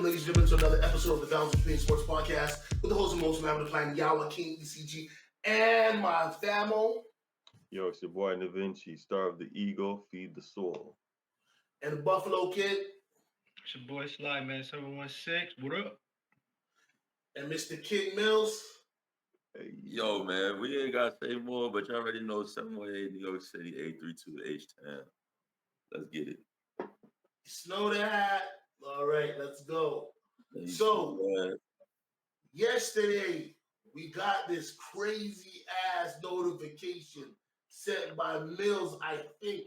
ladies and gentlemen, to another episode of the Balance Between Sports Podcast with the host and most man of the planet, Yawa King ECG, and my famo. Yo, it's your boy Da Vinci, star of the Eagle, Feed the Soul. And the Buffalo Kid. It's your boy Sly, man, 716. What up? And Mr. King Mills. Hey, yo, man, we ain't got to say more, but you already know 718 New York City, 832H10. Let's get it. Snow that. All right, let's go. Yesterday, we got this crazy ass notification sent by Mills, I think.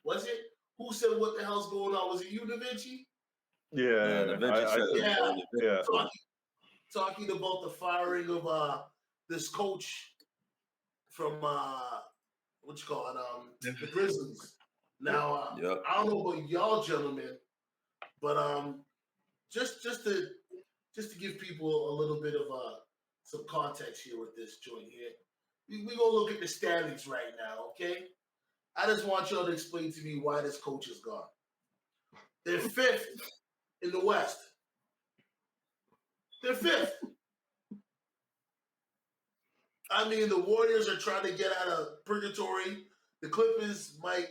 Was it? Who said what the hell's going on? Was it you, Da Vinci? Yeah, Da Vinci yeah. Talking about the firing of this coach from the Grizzlies. Now, I don't know about y'all gentlemen, but just to give people a little bit of some context here with this joint here, we gonna look at the standings right now, okay? I just want y'all to explain to me why this coach is gone. They're fifth in the West. They're fifth. I mean, the Warriors are trying to get out of purgatory. The Clippers might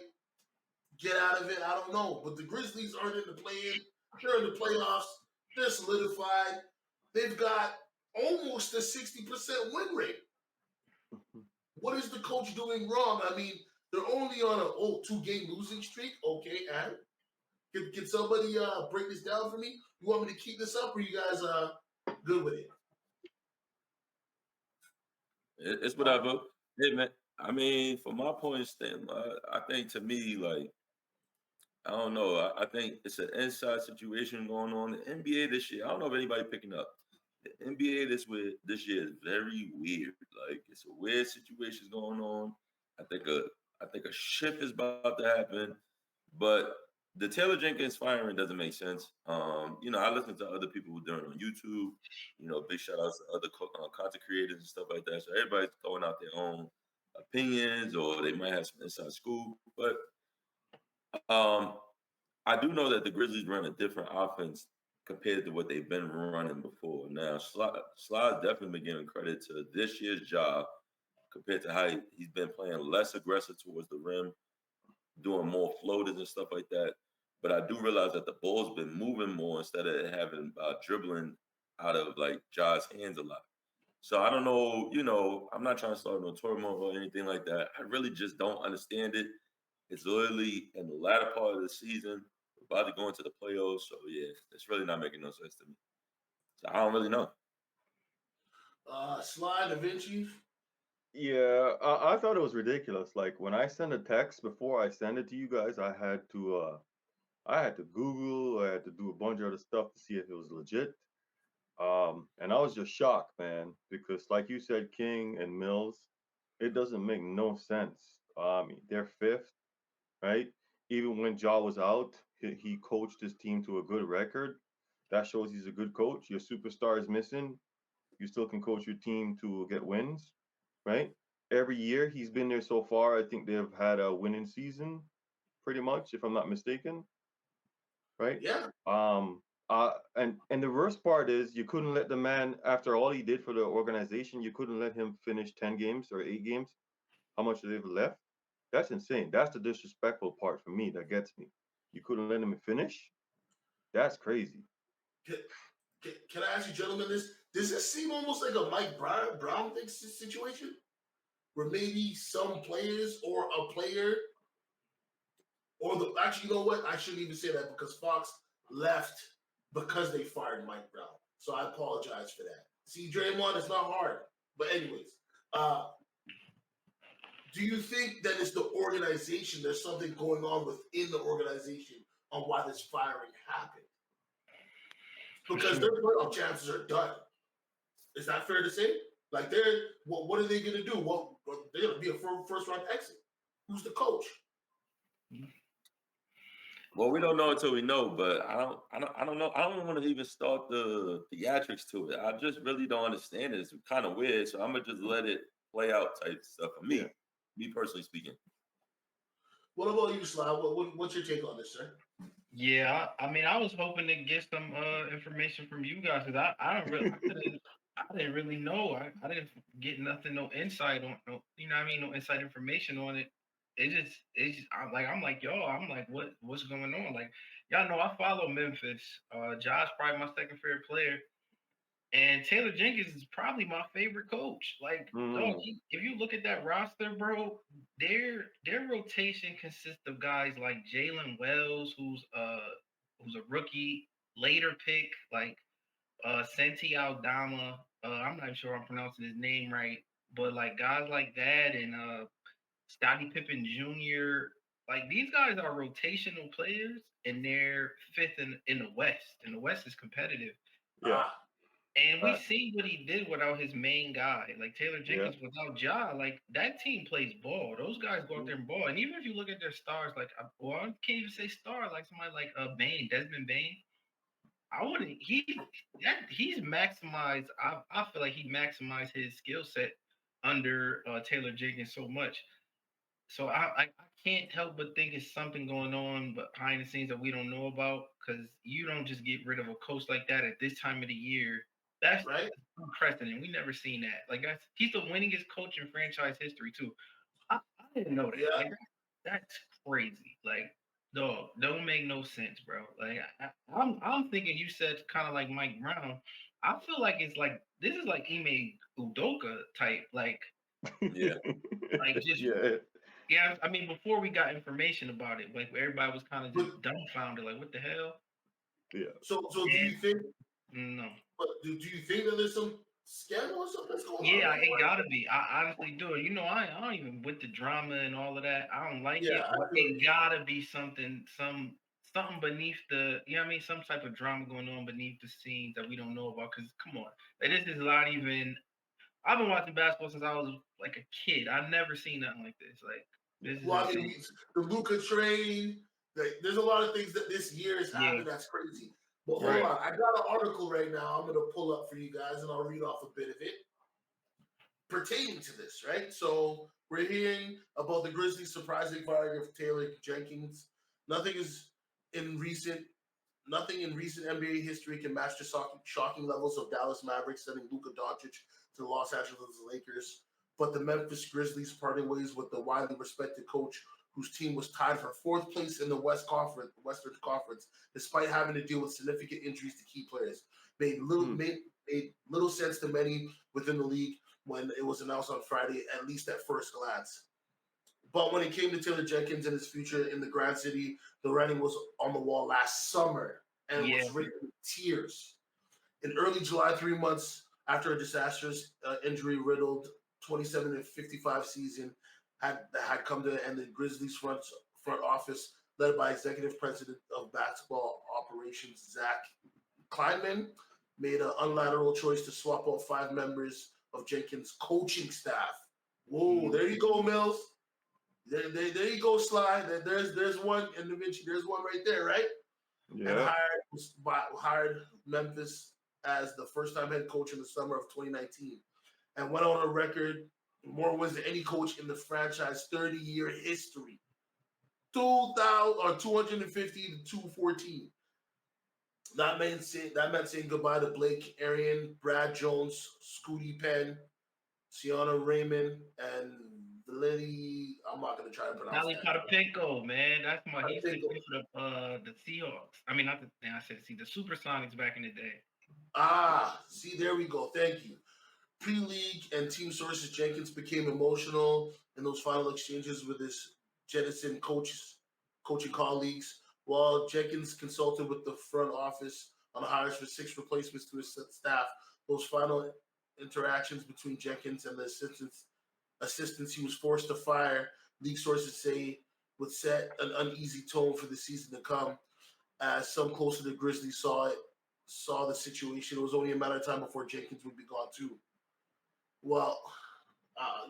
get out of it. I don't know. But the Grizzlies aren't in the play-in. They're in the playoffs. They're solidified. They've got almost a 60% win rate. What is the coach doing wrong? I mean, they're only on a 2-game losing streak. Okay, and can somebody break this down for me? You want me to keep this up, or you guys good with it? It's whatever. Hey, man, I mean, from my point of view, I think to me, like, I don't know. I think it's an inside situation going on. The NBA this year, I don't know if anybody picking up. The NBA this year is very weird. Like, it's a weird situation going on. I think a shift is about to happen, but the Taylor Jenkins firing doesn't make sense. I listen to other people who are doing it on YouTube. Big shout outs to other content creators and stuff like that. So everybody's throwing out their own opinions, or they might have some inside scoop. But I do know that the Grizzlies run a different offense compared to what they've been running before. Now, Sly's definitely been giving credit to this year's job compared to how he's been playing less aggressive towards the rim, doing more floaters and stuff like that. But I do realize that the ball's been moving more instead of having dribbling out of like Ja's hands a lot. So I don't know, I'm not trying to start no turmoil or anything like that. I really just don't understand it. It's literally in the latter part of the season. We're about to go into the playoffs. So yeah, it's really not making no sense to me. So I don't really know. Sly, Da Vinci. Yeah, I thought it was ridiculous. Like when I send a text, before I send it to you guys, I had to Google, I had to do a bunch of other stuff to see if it was legit. And I was just shocked, man, because like you said, King and Mills, it doesn't make no sense. They're fifth, right? Even when Ja was out, he coached his team to a good record. That shows he's a good coach. Your superstar is missing. You still can coach your team to get wins, right? Every year he's been there so far, I think they've had a winning season, pretty much, if I'm not mistaken, right? Yeah. And the worst part is you couldn't let the man, after all he did for the organization, you couldn't let him finish 10 games or 8 games. How much do they have left? That's insane. That's the disrespectful part for me that gets me. You couldn't let him finish? That's crazy. Can I ask you, gentlemen, this? Does this seem almost like a Mike Brown thing situation? Where maybe some players or a player actually, you know what? I shouldn't even say that because Fox left because they fired Mike Brown. So I apologize for that. See, Draymond, it's not hard. But anyways, do you think that it's the organization? There's something going on within the organization on why this firing happened? Because their playoff chances are done. Is that fair to say? Like, what are they going to do? Well, they're going to be a first round exit. Who's the coach? Well, we don't know until we know, but I don't know. I don't want to even start the theatrics to it. I just really don't understand it. It's kind of weird, so I'm gonna just let it play out type stuff for me. Me personally speaking. What about you, Sly? What's your take on this, sir? Yeah, I mean, I was hoping to get some information from you guys because I didn't really know. I didn't get nothing, no insight on, no, you know what I mean, no inside information on it. I'm like, yo, I'm like, what's going on? Like, y'all know I follow Memphis. Josh probably my second favorite player. And Taylor Jenkins is probably my favorite coach. Like, dog, if you look at that roster, bro, their rotation consists of guys like Jalen Wells, who's a rookie, later pick, like Senti Aldama. I'm not sure I'm pronouncing his name right, but like guys like that and Scottie Pippen Jr. Like these guys are rotational players, and they're fifth in the West. And the West is competitive. Yeah. And we see what he did without his main guy, like Taylor Jenkins without Ja. Like that team plays ball. Those guys go out there and ball. And even if you look at their stars, like well, I can't even say star, like somebody like Bain, Desmond Bain. I wouldn't. He's maximized. I feel like he maximized his skill set under Taylor Jenkins so much. So I can't help but think it's something going on behind the scenes that we don't know about because you don't just get rid of a coach like that at this time of the year. That's right. unprecedented. We never seen that. Like he's the winningest coach in franchise history too. I didn't know that. Yeah. Like that's crazy. Like dog, don't make no sense, bro. Like I'm thinking you said kind of like Mike Brown. I feel like it's like this is like Ime Udoka type. Like yeah, like just yeah, I mean, before we got information about it, like everybody was kind of just dumbfounded, like, what the hell? Yeah. So do you think? No. But do you think that there's some scandal or something that's going on? Yeah, it gotta be. I honestly do. You know, I don't even with the drama and all of that. I don't like it. But it gotta be something beneath the. You know what I mean? Some type of drama going on beneath the scenes that we don't know about. Because come on, like, this is not even. I've been watching basketball since I was like a kid. I've never seen nothing like this. Like. Well, I mean, the Luka trade. There's a lot of things that this year has happened that's crazy. But hold on, I got an article right now. I'm going to pull up for you guys, and I'll read off a bit of it pertaining to this. Right. So we're hearing about the Grizzlies' surprising firing of Taylor Jenkins. Nothing in recent NBA history can match the shocking levels of Dallas Mavericks sending Luka Doncic to the Los Angeles Lakers. But the Memphis Grizzlies parting ways with the widely respected coach whose team was tied for fourth place in the Western Conference, despite having to deal with significant injuries to key players. Made little sense to many within the league when it was announced on Friday, at least at first glance. But when it came to Taylor Jenkins and his future in the Grand City, the writing was on the wall last summer and was written with tears. In early July, 3 months after a disastrous injury-riddled 27-55 season had come to an end, the Grizzlies front office, led by Executive President of Basketball Operations Zach Kleinman, made an unilateral choice to swap out 5 members of Jenkins' coaching staff. Whoa, there you go, Mills. There you go, Sly. There's one, and eventually there's one right there, right? Yeah. And hired Memphis as the first-time head coach in the summer of 2019, and went on a record more wins than any coach in the franchise 30-year history. 250 to 214. That meant saying goodbye to Blake Arian, Brad Jones, Scootie Penn, Sienna Raymond, and Lily, I'm not gonna try to pronounce that. Potapenko, man, that's my. He used to play for the Seahawks. I mean, not the. I said the Supersonics back in the day. See, there we go. Thank you. Pre-league and team sources, Jenkins became emotional in those final exchanges with his jettison coaching colleagues. While Jenkins consulted with the front office on hires for 6 replacements to his staff, those final interactions between Jenkins and the assistants he was forced to fire, league sources say, would set an uneasy tone for the season to come. As some close to the Grizzlies saw the situation, it was only a matter of time before Jenkins would be gone too. Well,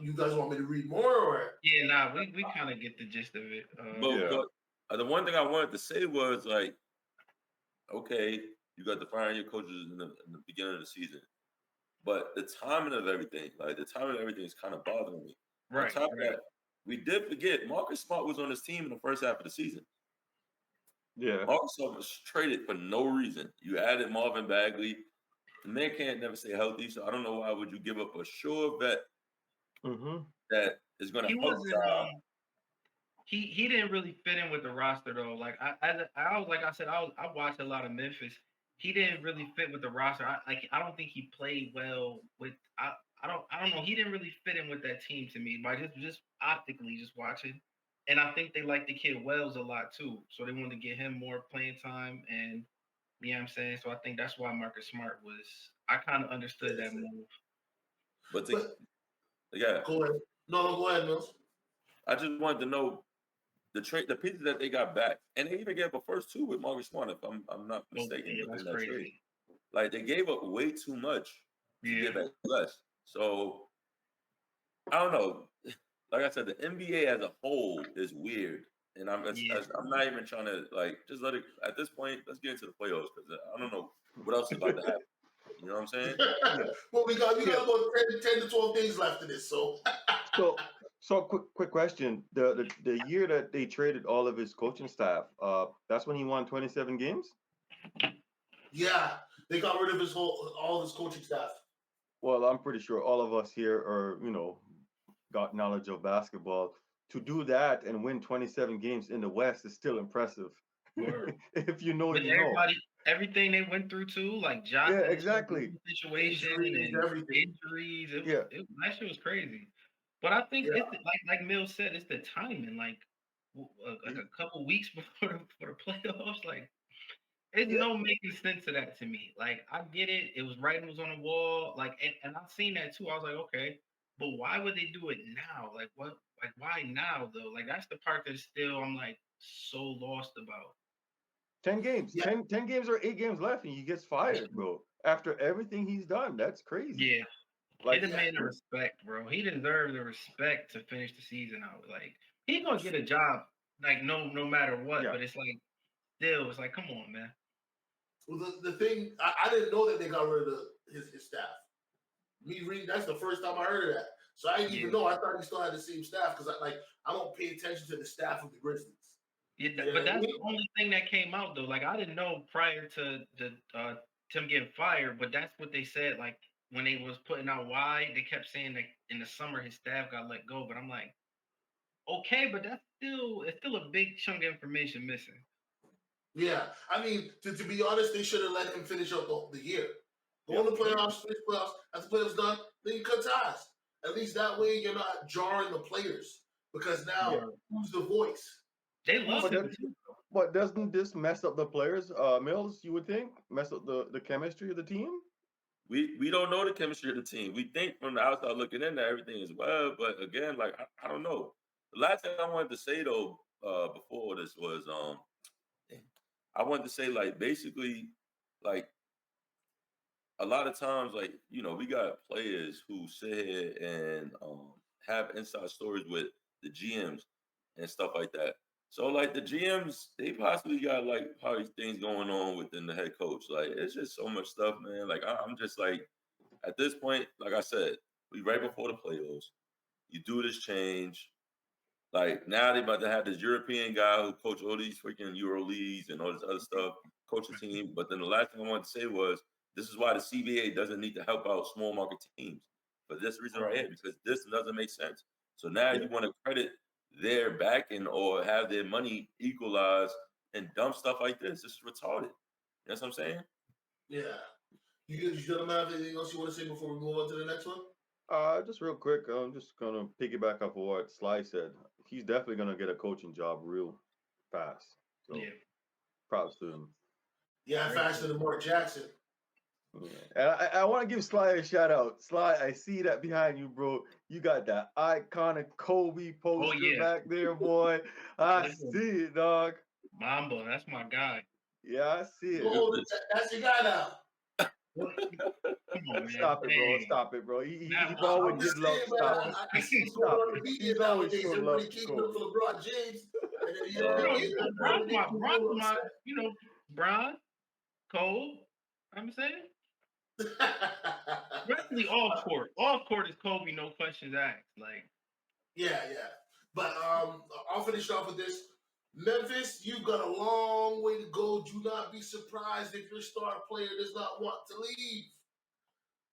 you guys want me to read more, or? Yeah, nah, we kind of get the gist of it. But the one thing I wanted to say was like, okay, you got to fire your coaches in the beginning of the season, but the timing of everything is kind of bothering me. Right. On top of that, we did forget Marcus Smart was on his team in the first half of the season. Yeah. Also was traded for no reason. You added Marvin Bagley. The man can't never stay healthy, so I don't know why would you give up a sure vet that is going to He help wasn't. y'all. He didn't really fit in with the roster though. Like I was like I said, I watched a lot of Memphis. He didn't really fit with the roster. I don't think he played well with. I don't know. He didn't really fit in with that team to me. By just optically just watching, and I think they like the kid Wells a lot too. So they wanted to get him more playing time, and you know what I'm saying. So I think that's why Marcus Smart was. I kind of understood that move. But yeah, go ahead. No, go ahead, Mills. I just wanted to know the pieces that they got back, and they even gave a first two with Marcus Smart, if I'm not mistaken, Yeah, within that's that crazy. trade. Like they gave up way too much to get back less. So I don't know. Like I said, the NBA as a whole is weird, and I'm not even trying to like just let it. At this point, let's get into the playoffs because I don't know what else is about to happen. You know what I'm saying? Well, we got about 10 to 12 days left of this, so. So quick question: the year that they traded all of his coaching staff, that's when he won 27 games. Yeah, they got rid of all his coaching staff. Well, I'm pretty sure all of us here are, got knowledge of basketball. To do that and win 27 games in the West is still impressive. If you know, but you know. Everything they went through too, like Johnson, exactly. Situation and everything. Injuries. That shit was crazy. But I think it's like Mills said, it's the timing. Like a couple weeks before the playoffs, like it's no making sense of that to me. Like I get it, it was writing was on the wall. Like and I've seen that too. I was like, okay, but why would they do it now? Like what? Like why now though? Like that's the part that's still I'm like so lost about. 10 games, 10 games or 8 games left, and he gets fired, bro. After everything he's done, that's crazy. Yeah. Like, give the man the respect, bro. He deserves the respect to finish the season out. Like, he's gonna get a job, like no matter what. But it's like, still, it's like, come on, man. Well, the thing, I didn't know that they got rid of his staff. That's the first time I heard of that. So I didn't even know. I thought he still had the same staff because I don't pay attention to the staff of the Grizzlies. Yeah, but that's the only thing that came out though. Like I didn't know prior to Tim getting fired, but that's what they said. Like when they was putting out why, they kept saying that in the summer his staff got let go. But I'm like, okay, but it's still a big chunk of information missing. Yeah, I mean, to be honest, they should have let him finish up the year. Go in the playoffs, finish playoffs. As the playoffs done, then you cut ties. At least that way you're not jarring the players because now who's the voice? They love him. But doesn't this mess up the players, Mills? You would think mess up the chemistry of the team. We don't know the chemistry of the team. We think from the outside looking in that everything is well, but again, like I don't know. The last thing I wanted to say though, before this was I wanted to say like basically like a lot of times like we got players who sit here and have inside stories with the GMs and stuff like that. So like the GMs, they possibly got like probably things going on within the head coach. Like it's just so much stuff, man. Like I'm just like at this point, like I said, we right before the playoffs. You do this change. Like now they about to have this European guy who coach all these freaking Euro leagues and all this other stuff, coach a team. But then the last thing I wanted to say was this is why the CBA doesn't need to help out small market teams for this reason right here, because this doesn't make sense. So now you want to credit their backing or have their money equalized and dumb stuff like this. This is retarded. You know what I'm saying? Yeah. You gentlemen have anything else you want to say before we move on to the next one? Just real quick, I'm just gonna piggyback off of what Sly said. He's definitely gonna get a coaching job real fast. So props to him. Yeah, faster than Mark Jackson. Yeah. And I want to give Sly a shout out. Sly, I see that behind you, bro. You got that iconic Kobe poster back there, boy. I see it, dog. Mamba, that's my guy. Yeah, I see it. Oh, that's your guy now. Come on, man. Stop it, bro. Stop it, bro. He always give love. Stop it. I see what's going on in the media nowadays. Everybody keeping up for LeBron James. And then, Bron, Cole. I'm saying. Especially off court. Off court is Kobe, no questions asked. Like, yeah. But I'll finish off with this. Memphis, you've got a long way to go. Do not be surprised if your star player does not want to leave.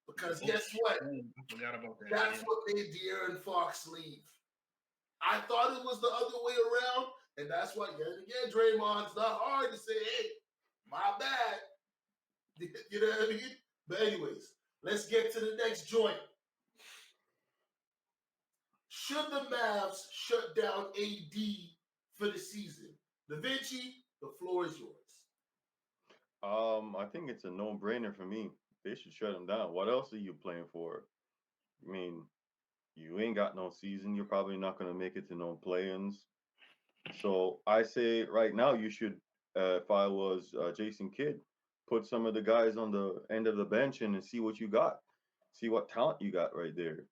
Because guess what? I forgot about that. That's what made De'Aaron Fox leave. I thought it was the other way around, and that's why, again, Draymond, it's not hard to say, hey, my bad. You know what I mean? But anyways, let's get to the next joint. Should the Mavs shut down AD for the season? Da Vinci, the floor is yours. I think it's a no-brainer for me. They should shut him down. What else are you playing for? I mean, you ain't got no season. You're probably not gonna make it to no play-ins. So I say right now you should, if I was Jason Kidd, put some of the guys on the end of the bench in and see what you got, see what talent you got right there.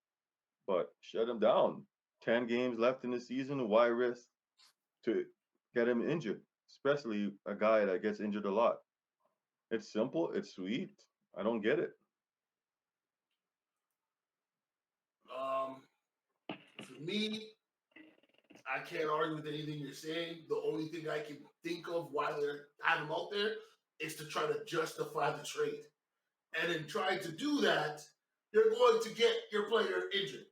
But shut him down. 10 games left in the season. Why risk to get him injured, especially a guy that gets injured a lot? It's simple. It's sweet. I don't get it. For me, I can't argue with anything you're saying. The only thing I can think of why they're having him out there is to try to justify the trade. And in trying to do that, you're going to get your player injured.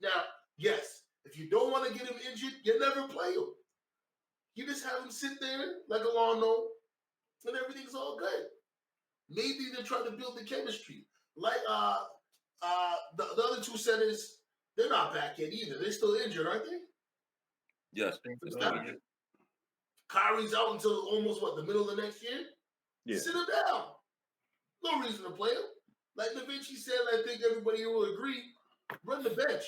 Now, yes, if you don't want to get him injured, you never play him. You just have him sit there like a lawn and everything's all good. Maybe they're trying to build the chemistry. Like the other two centers, they're not back yet either. They're still injured, aren't they? Yes. Kyrie's out until almost the middle of next year? Yeah. Sit him down. No reason to play him. Like Da Vinci said, I think everybody here will agree, run the bench.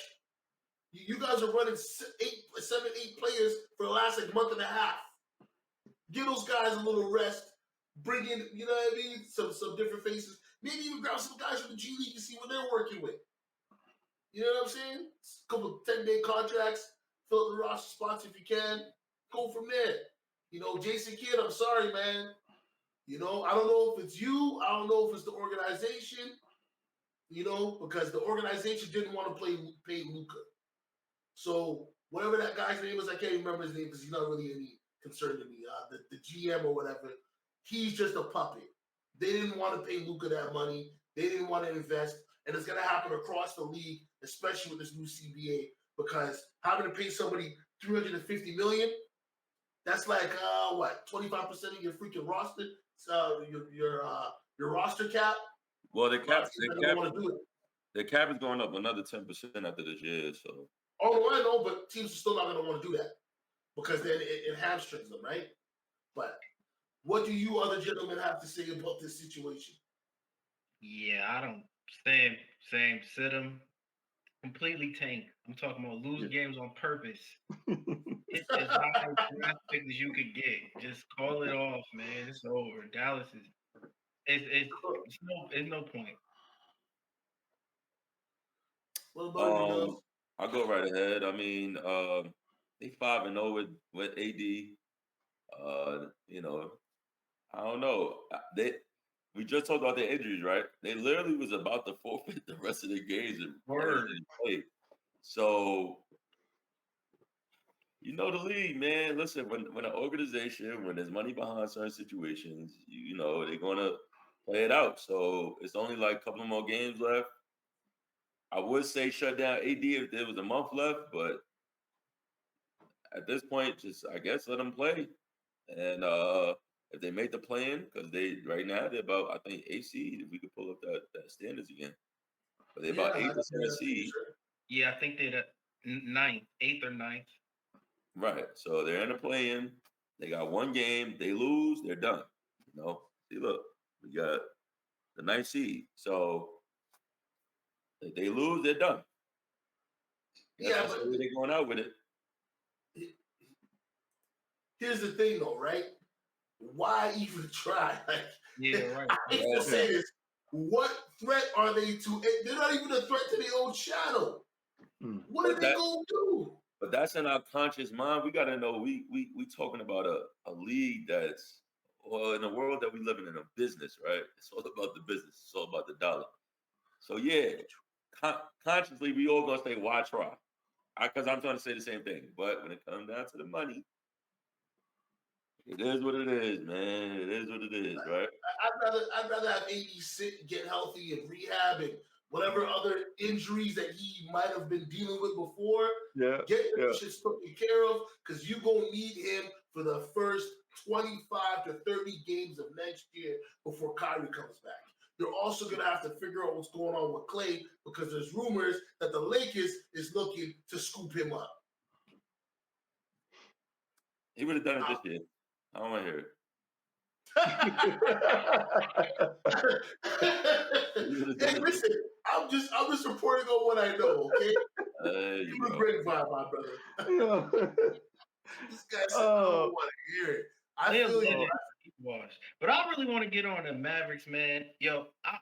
You guys are running 7, 8 players for the last month and a half. Give those guys a little rest. Bring in, you know what I mean, some different faces. Maybe even grab some guys from the G League and see what they're working with. You know what I'm saying? A couple 10-day contracts, fill the roster spots if you can. Go from there. You know, Jason Kidd, I'm sorry, man. You know, I don't know if it's you. I don't know if it's the organization. You know, because the organization didn't want to pay Luka. So whatever that guy's name is, I can't remember his name because he's not really any concern to me. The GM or whatever, he's just a puppet. They didn't want to pay Luka that money. They didn't want to invest, and it's going to happen across the league, especially with this new CBA. Because having to pay somebody $350 million, that's like 25% of your freaking roster, your roster cap. Well, the cap is going up another 10% after this year. So. Oh, no, I know, but teams are still not going to want to do that because then it hamstrings them, right? But what do you other gentlemen have to say about this situation? Yeah, I don't. Same. Sit them. Completely tank. I'm talking about lose games on purpose. It's as high draft pick as you could get. Just call it off, man. It's over. Dallas is. It's no point. What about you, Gus? I'll go right ahead. I mean, they 5-0 with AD. You know, I don't know. We just talked about their injuries, right? They literally was about to forfeit the rest of their games and play. So, you know the league, man. Listen, when an organization, when there's money behind certain situations, you know, they're gonna play it out. So it's only like a couple more games left. I would say shut down AD if there was a month left, but at this point, just I guess let them play. And if they make the plan, because right now they're about, I think, 8 seed, if we could pull up that standards again. But they're about 8% seed. Yeah, I think they're the 9th, 8th or 9th. Right. So they're in a play-in. They got one game. They lose, they're done. You know? See, look, we got the 9th seed. So if they lose, they're done. That's the way they're going out with it. Here's the thing, though, right? Why even try? Like, yeah, right. I hate to say this. What threat are they to? They're not even a threat to their own shadow. What are they going to do? But that's in our conscious mind. We got to know we talking about a league that's, well, in a world that we live in a business, right? It's all about the business. It's all about the dollar. So yeah, consciously we all gonna say why try? Because I'm trying to say the same thing. But when it comes down to the money, It is what it is, man. It is what it is, right? I'd rather have AD sit, get healthy, and rehab, and whatever other injuries that he might have been dealing with before. Get that shit taken care of, because you're gonna need him for the first 25 to 30 games of next year before Kyrie comes back. You're also going to have to figure out what's going on with Clay, because there's rumors that the Lakers is looking to scoop him up. He would have done it this year. I don't want to hear it. Hey, listen, I'm just reporting on what I know, okay? You a great vibe, my brother. This guy said, I don't want to hear it. I feel you. But I really want to get on the Mavericks, man. Yo, I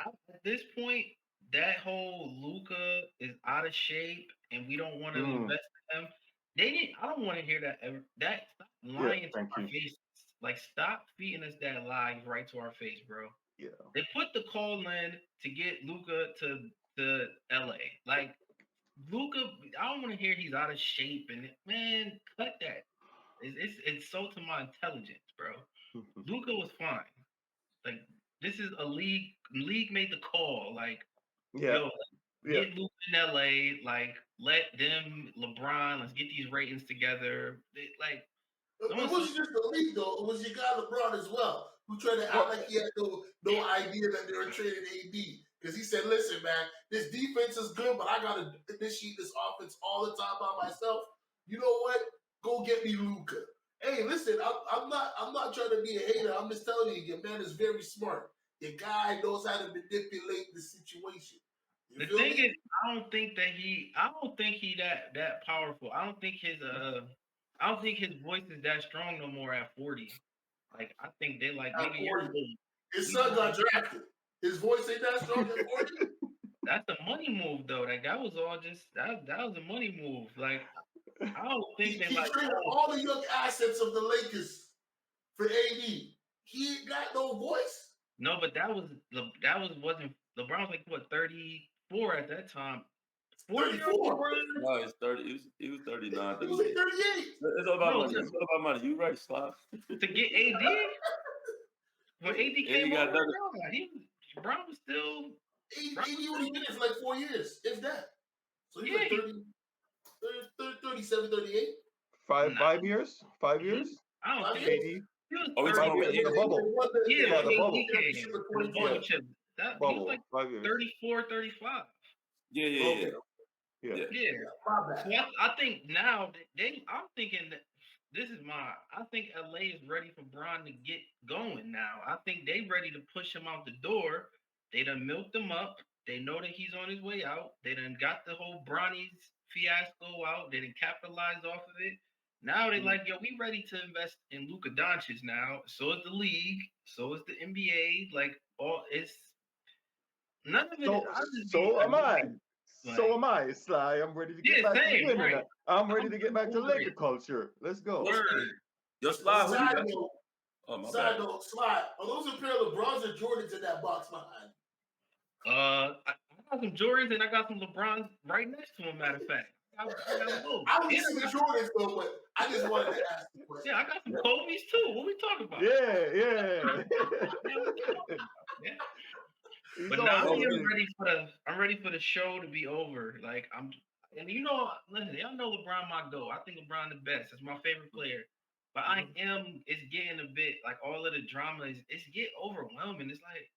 at this point, that whole Luka is out of shape and we don't want to invest in him. I don't want to hear that ever. That stop lying to our faces. Like, stop feeding us that lie right to our face, bro. Yeah. They put the call in to get Luka to LA. Like, Luka, I don't want to hear he's out of shape, and man, cut that. It's so to my intelligence, bro. Luka was fine. Like, this is a league. League made the call. Like, yo, get Luka in LA. Like, let them LeBron. Let's get these ratings together. It wasn't just the league, though. It was your guy LeBron as well, who tried to act like he had no idea that they were trading AD. Because he said, listen, man, this defense is good, but I got to initiate this offense all the time by myself. You know what? Go get me Luka. Hey, listen, I'm not trying to be a hater. I'm just telling you, your man is very smart. Your guy knows how to manipulate the situation. The thing is, I don't think he that powerful. I don't think his voice is that strong no more at 40. Like, I think they like maybe his son got drafted. His voice ain't that strong at 40. That's a money move, though. Like, that was all just that was a money move. Like, I don't think he traded all the young assets of the Lakers for AD. He ain't got no voice. No, but wasn't LeBron was like what 34 at that time. 34. No, he's 30. He was 39. He was like 38. It's all about money. It's all about money. You right, Slav. To get AD? When AD came over, Brown was still. AD only been there for like 4 years, if that. So he's like 37, 38. 5 years? 5 years? I don't think AD. We're talking about the bubble. Yeah, the bubble. The bubble chip. He was like 5 years. 34, 35. Yeah. So I think now I'm thinking that I think LA is ready for Bron to get going now. I think they ready to push him out the door. They done milked him up. They know that he's on his way out. They done got the whole Bronny's fiasco out. They done capitalized off of it. Now they like, yo, we ready to invest in Luka Doncic now. So is the league. So is the NBA. Like, it's none of it. So am I. So am I, Sly. I'm ready to get back to winning. Right. I'm ready to get back to Laker culture. Let's go. Yo, Sly. Side note, Sly. Are those a pair of LeBrons or Jordans in that box behind? I got some Jordans and I got some LeBrons right next to them. Matter of fact, I don't see the Jordans though, but I just wanted to ask the question. Yeah, I got some Kobe's too. What we talking about? Yeah. But now I'm ready for the show to be over. Like, listen, y'all know LeBron my goat. I think LeBron the best. It's my favorite player. But it's getting a bit like all of the drama it's getting overwhelming. It's like,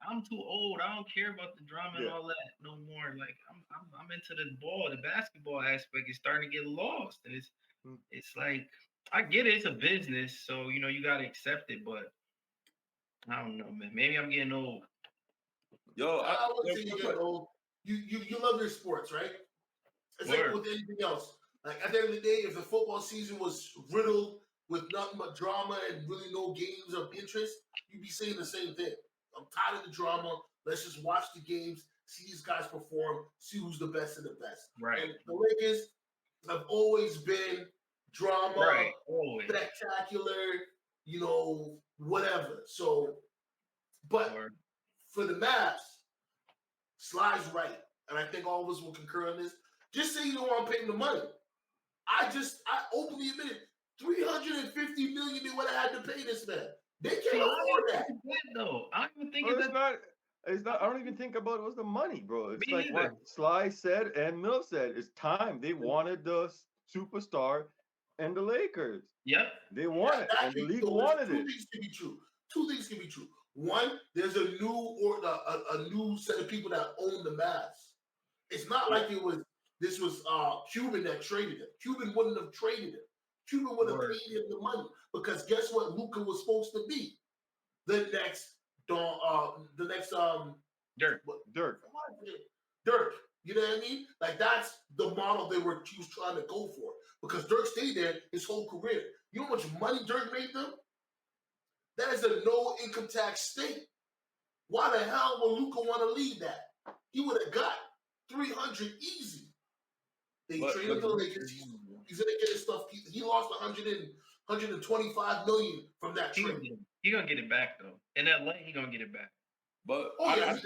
I'm too old. I don't care about the drama and all that no more. Like, I'm into the basketball aspect is starting to get lost. And it's like, I get it, it's a business, so you gotta accept it, but I don't know, man. Maybe I'm getting old. Yo, I wouldn't say you get old. You love your sports, right? It's like with anything else. Like, at the end of the day, if the football season was riddled with nothing but drama and really no games of interest, you'd be saying the same thing. I'm tired of the drama. Let's just watch the games, see these guys perform, see who's the best of the best. Right. And the Lakers have always been drama, spectacular, whatever. So, but for the Mavs, Sly's right. And I think all of us will concur on this. Just say you don't want to pay him the money. I openly admitted $350 million they would have had to pay this man. They can't afford that. Though I don't even think it's not. It's not. I don't even think about it was the money, bro. It's Me like neither. what Sly said and Mill said. It's time. They wanted the superstar and the Lakers. Yep. They want it, and the league wanted it. Two things can be true. Two things can be true. One, there's a new set of people that own the Mavs. It's not like this was Cuban that traded him. Cuban wouldn't have traded him. Cuban would have paid him the money because guess what? Luka was supposed to be the next Dirk. You know what I mean? Like that's the model he was trying to go for because Dirk stayed there his whole career. You know how much money Dirk made them? That is a no income tax state. Why the hell would Luka want to leave that? He would have got 300 easy. They traded the Lakers. He's gonna get his stuff. He lost 125 million from that trade. He gonna get it back though. In LA, he gonna get it back. But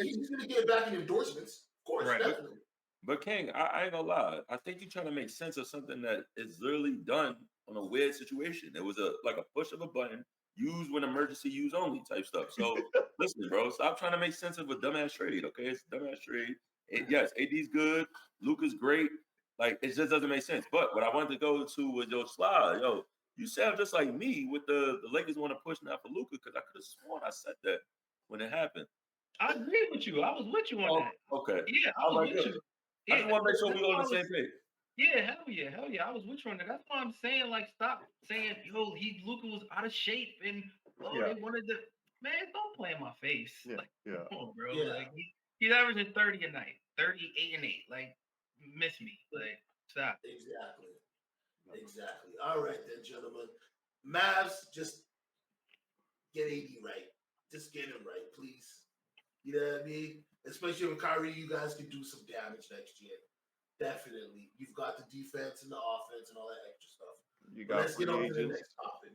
he's gonna get it back in endorsements, of course, definitely. But King, I ain't gonna lie. I think you're trying to make sense of something that is literally done on a weird situation. It was like a push of a button, used when emergency use only type stuff. So listen, bro, stop trying to make sense of a dumbass trade. Okay, it's a dumbass trade. Yes, AD's good, Luka's great. Like it just doesn't make sense. But what I wanted to go to was Slide. You sound just like me with the Lakers want to push now for Luka because I could have sworn I said that when it happened. I agree with you. I was with you on that. Okay. Yeah, I was with you. I just want to make sure we're on the same page. Yeah, hell yeah. I was with you on that. That's why I'm saying, like, stop saying, Luka was out of shape and they wanted to. Man, don't play in my face. Yeah, come on, bro. Yeah. Like he's averaging 30 a night, 38 and 8. Like, miss me. Like, stop. Exactly. All right then, gentlemen. Mavs, just get AD right. Just get him right, please. You know what I mean? Especially with Kyrie, you guys can do some damage next year. Definitely. You've got the defense and the offense and all that extra stuff. Let's get on to the next topic.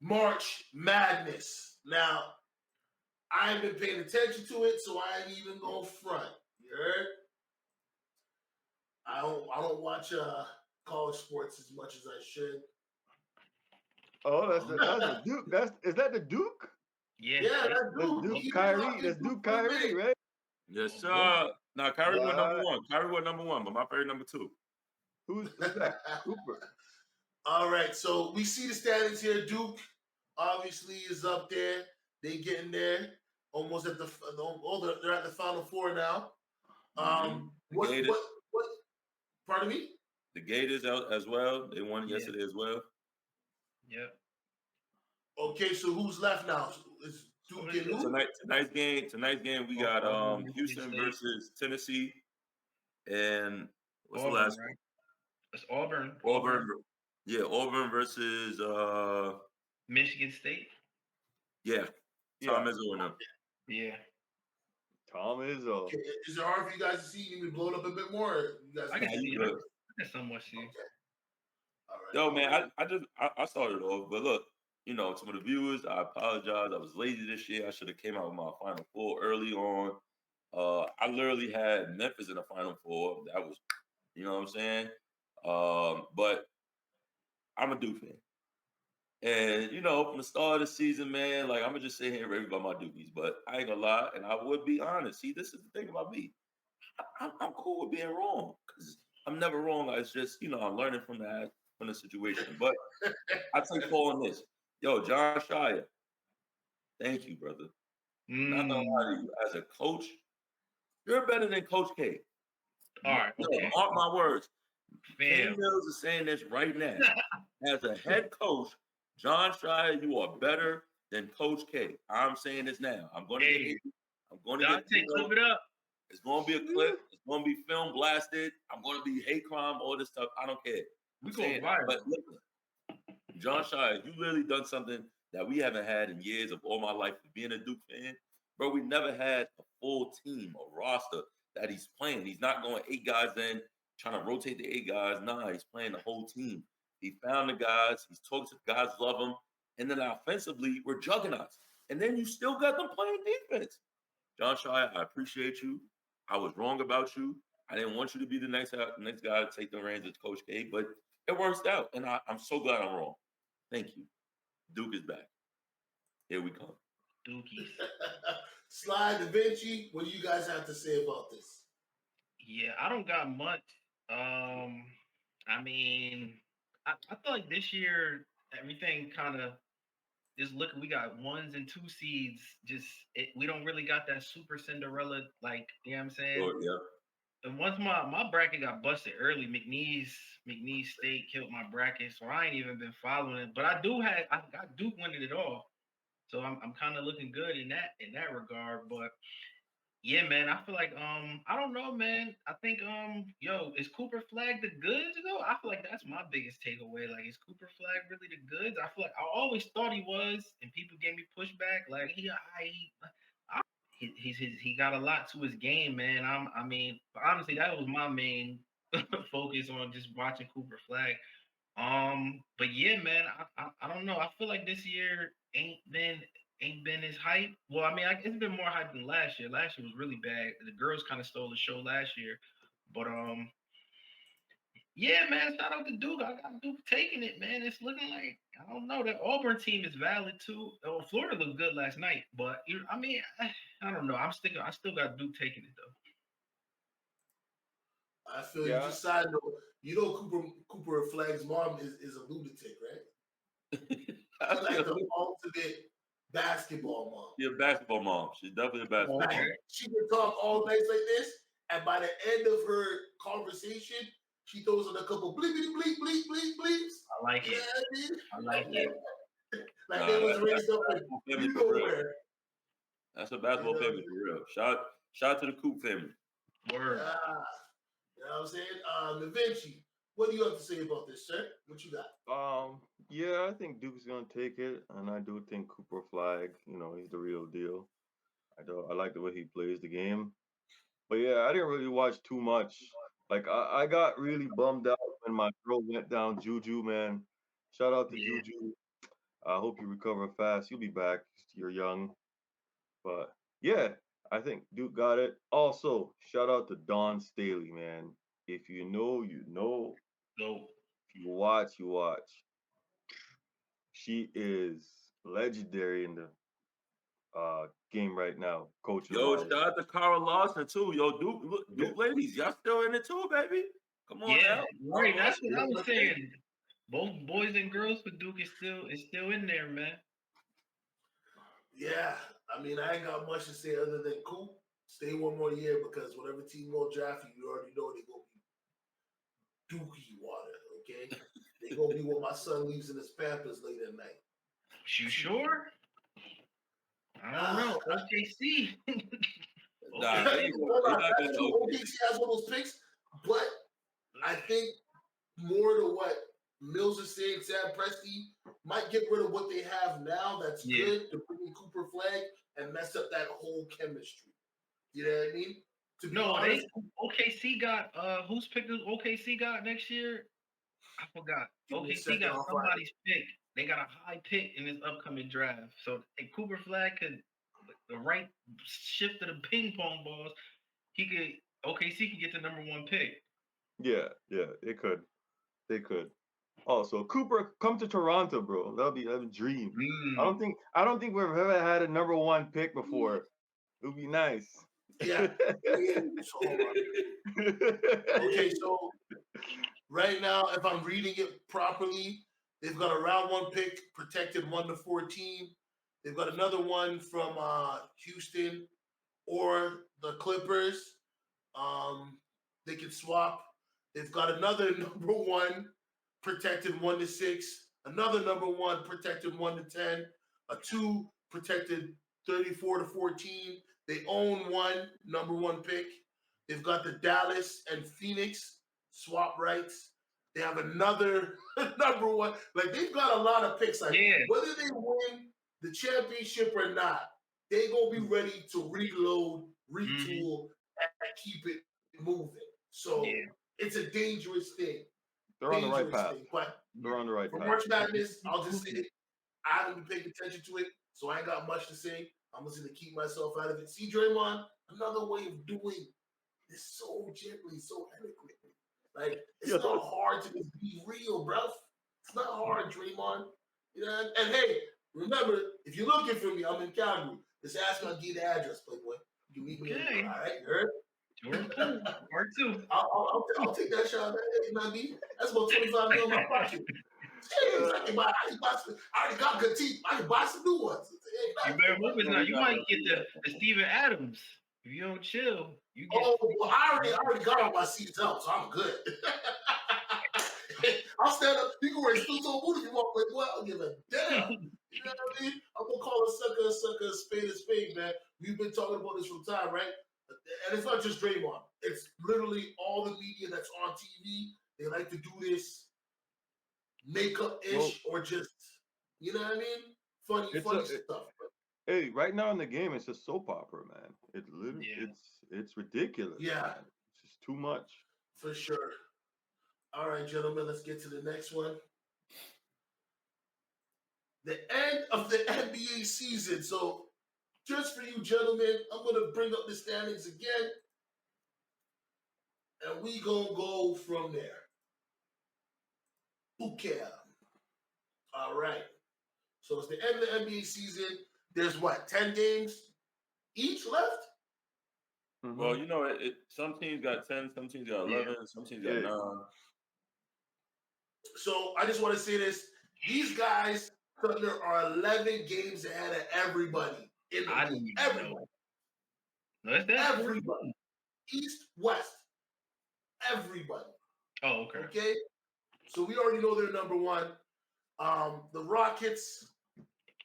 March Madness. Now, I ain't been paying attention to it, so I ain't even going front. You heard? I don't watch college sports as much as I should. Oh, that's the Duke. Is that the Duke? Yeah, that's Duke. Kyrie. That's Duke Kyrie, right? Yes, sir. Now Kyrie was number one. Kyrie was number one, but my favorite number two. Who's that? Cooper. All right, so we see the standings here. Duke obviously is up there. They getting there, almost at they're at the Final Four now. What? Pardon me? The Gators out as well. They won yesterday as well. Yep. Okay, so who's left now? Is Duke and who? Tonight's game we got Houston versus Tennessee, and what's Auburn, the last right? one? It's Auburn. Yeah, Auburn versus Michigan State. Yeah, Tom Izzo and them. Yeah. Tom Izzo. Okay. Is it hard for you guys to see? You can blow it up a bit more. You guys I can see it. I can somewhat see. Okay. All right. Yo, man, I started off, but look, to the viewers, I apologize. I was lazy this year. I should have came out with my Final Four early on. I literally had Memphis in the Final Four. That was, you know what I'm saying? But I'm a Duke fan. And, from the start of the season, man, like, I'm going to just sit here and rave about my Dukies. But I ain't going to lie, and I would be honest. See, this is the thing about me. I'm cool with being wrong because I'm never wrong. It's just, I'm learning from the situation. But I take fall on this. Yo, John Shire, thank you, brother. Not gonna lie to you, as a coach, you're better than Coach K. All right, okay. Mark my words. Ken Mills is saying this right now. As a head coach, John Shire, you are better than Coach K. I'm saying this now. I'm going to clip it up. It's going to be a clip. It's going to be film blasted. I'm going to be hate crime, all this stuff. I don't care. We go viral. But listen, John Shire, you literally done something that we haven't had in years of all my life being a Duke fan. Bro, we never had a full team, a roster that he's playing. He's not going 8 guys in, trying to rotate the 8 guys. Nah, he's playing the whole team. He found the guys. He's talked to the guys, love them. And then offensively, we're juggernauts. And then you still got them playing defense. John Shire, I appreciate you. I was wrong about you. I didn't want you to be the next guy to take the reins of Coach K. But it works out, and I'm so glad I'm wrong. Thank you. Duke is back. Here we come. Dookies. Sly, Da Vinci, what do you guys have to say about this? Yeah, I don't got much. I mean, I feel like this year everything kind of just look. We got 1s and 2 seeds. We don't really got that super Cinderella, like, you know what I'm saying. Oh, yeah. And once my bracket got busted early, McNeese State killed my bracket, so I ain't even been following it. But I got Duke winning it all, so I'm kind of looking good in that regard. But yeah, man, I feel like I don't know, man. I think is Cooper Flag the goods though? I feel like that's my biggest takeaway. Like, is Cooper Flag really the goods? I feel like I always thought he was, and people gave me pushback. Like, he got a lot to his game, man. I mean, honestly, that was my main focus on just watching Cooper Flag. But yeah, man, I don't know. I feel like this year ain't been as hype. Well, I mean, it's been more hype than last year. Last year was really bad. The girls kind of stole the show last year. But yeah, man, shout out to Duke. I got Duke taking it, man. It's looking like, I don't know, that Auburn team is valid too. Oh, Florida looked good last night, but I mean, I don't know. I still got Duke taking it though. I feel you. Just side note, you know Cooper Flag's mom is a lunatic, right? She's like the ultimate basketball mom. You're a basketball mom. She's definitely a basketball mom. She can talk all night like this, and by the end of her conversation, she throws in a couple bleepity bleep bleep bleep bleeps. I like it. I like it. Like they was raised up like you know where. That's a basketball family for real. Shout out to the Coop family. Word. You know what I'm saying? Da Vinci, what do you have to say about this, sir? What you got? Yeah, I think Duke's gonna take it, and I do think Cooper Flag, he's the real deal. I like the way he plays the game. But yeah, I didn't really watch too much. Like, I got really bummed out when my girl went down Juju, man. Shout out to Juju. I hope you recover fast. You'll be back. You're young. But yeah, I think Duke got it. Also, shout out to Dawn Staley, man. If you know, you know. No. If you watch, you watch. She is legendary in the game right now, coaching. Yo, shout out to Carl Lawson too. Yo, Duke ladies, y'all still in it too, baby. Come on now. Right, that's what I was saying. Both boys and girls for Duke is still in there, man. Yeah, I mean, I ain't got much to say other than cool. Stay one more year because whatever team gonna draft you, you already know they gonna be dookie water. Okay, they gonna be what my son leaves in his Pampers late at night. You sure? I don't know. OKC. OKC has one of those picks, but I think more to what Mills is saying, Sam Presti might get rid of what they have now that's good to bring in Cooper Flag and mess up that whole chemistry. You know what I mean? To be honest, OKC got whose pick does OKC got next year? I forgot. OKC got somebody's pick. They got a high pick in this upcoming draft. So Cooper Flag could the right shift of the ping pong balls. OKC could get the number 1 pick. Yeah, it could. They could. Oh, so Cooper, come to Toronto, bro. That'll be a dream. I don't think we've ever had a number 1 pick before. It would be nice. Yeah. Okay, so right now, if I'm reading it properly, they've got a round 1 pick protected 1 to 14. They've got another one from Houston or the Clippers. They can swap. They've got another number 1 protected 1 to 6, another number 1 protected 1 to 10, a 2 protected 34 to 14. They own 1 number 1 pick. They've got the Dallas and Phoenix swap rights. They have another number 1. Like, they've got a lot of picks. Like, whether they win the championship or not, they gonna be ready to reload, retool, and keep it moving. So it's a dangerous thing. They're on the right path. But they're on the right path. For March Madness, I'll just say I haven't been paying attention to it, so I ain't got much to say. I'm just gonna keep myself out of it. See, Draymond, another way of doing this so gently, so eloquently. Like, it's not hard to just be real, bro. It's not hard, Draymond. You know, and hey, remember, if you're looking for me, I'm in Calgary. Just ask me, I'll give you the address, Playboy. You meet me anywhere, all right? You heard? Jordan Poole, part two. I'll take that shot. You know what I mean? That's about $25 million in my pocket. Jeez, I already got good teeth. I can buy some new ones. You better hope it's not. You might get the Steven Adams. If you don't chill, you get. Oh, well, I already got all my seats out, so I'm good. I'll stand up. You can wear steel toe boot if you want, but I don't give a damn. You know what I mean? I'm gonna call a sucker, a spade, man. We've been talking about this from time, right? And it's not just Draymond. It's literally all the media that's on TV. They like to do this makeup-ish or just, you know what I mean? Funny stuff. Hey, right now in the game, it's a soap opera, man. It literally, it's ridiculous. Yeah, man. It's just too much. For sure. All right, gentlemen, let's get to the next one. The end of the NBA season. So, just for you, gentlemen, I'm gonna bring up the standings again, and we gonna go from there. Okay. All right. So it's the end of the NBA season. There's what, 10 games each left? Mm-hmm. Well, you know, some teams got 10, some teams got 11, some teams got 9. So I just want to say this. These guys, Cutler, are 11 games ahead of everybody. Everybody. Everybody. East, West. Everybody. Oh, okay. Okay? So we already know they're number one. The Rockets,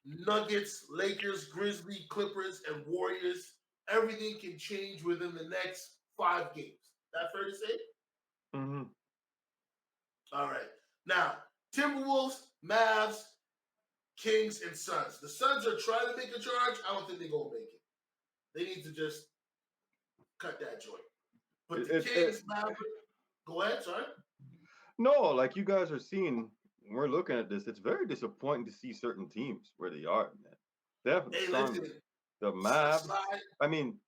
Nuggets, Lakers, Grizzlies, Clippers, and Warriors. Everything can change within the next 5 games. That fair to say? Mm-hmm. All right. Now, Timberwolves, Mavs, Kings, and Suns. The Suns are trying to make a charge. I don't think they're going to make it. They need to just cut that joint. But the Kings, Mavs, go ahead, sorry. No, like you guys are seeing, we're looking at this. It's very disappointing to see certain teams where they are, man. Definitely. Hey, listen. The Mavs,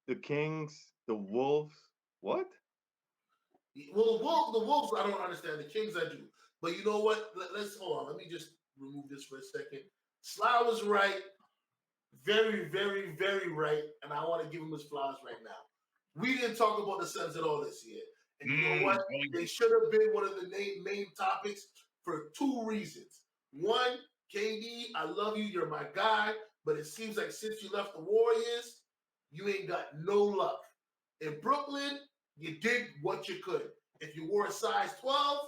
the Kings, the Wolves. What? Well, the Wolves, I don't understand. The Kings, I do. But you know what? Let's hold on. Let me just remove this for a second. Sly was right. Very, very, very right. And I want to give him his flowers right now. We didn't talk about the Suns at all this year. And you know what? They should have been one of the main topics for 2 reasons. One, KD, I love you. You're my guy. But it seems like since you left the Warriors, you ain't got no luck. In Brooklyn, you did what you could. If you wore a size 12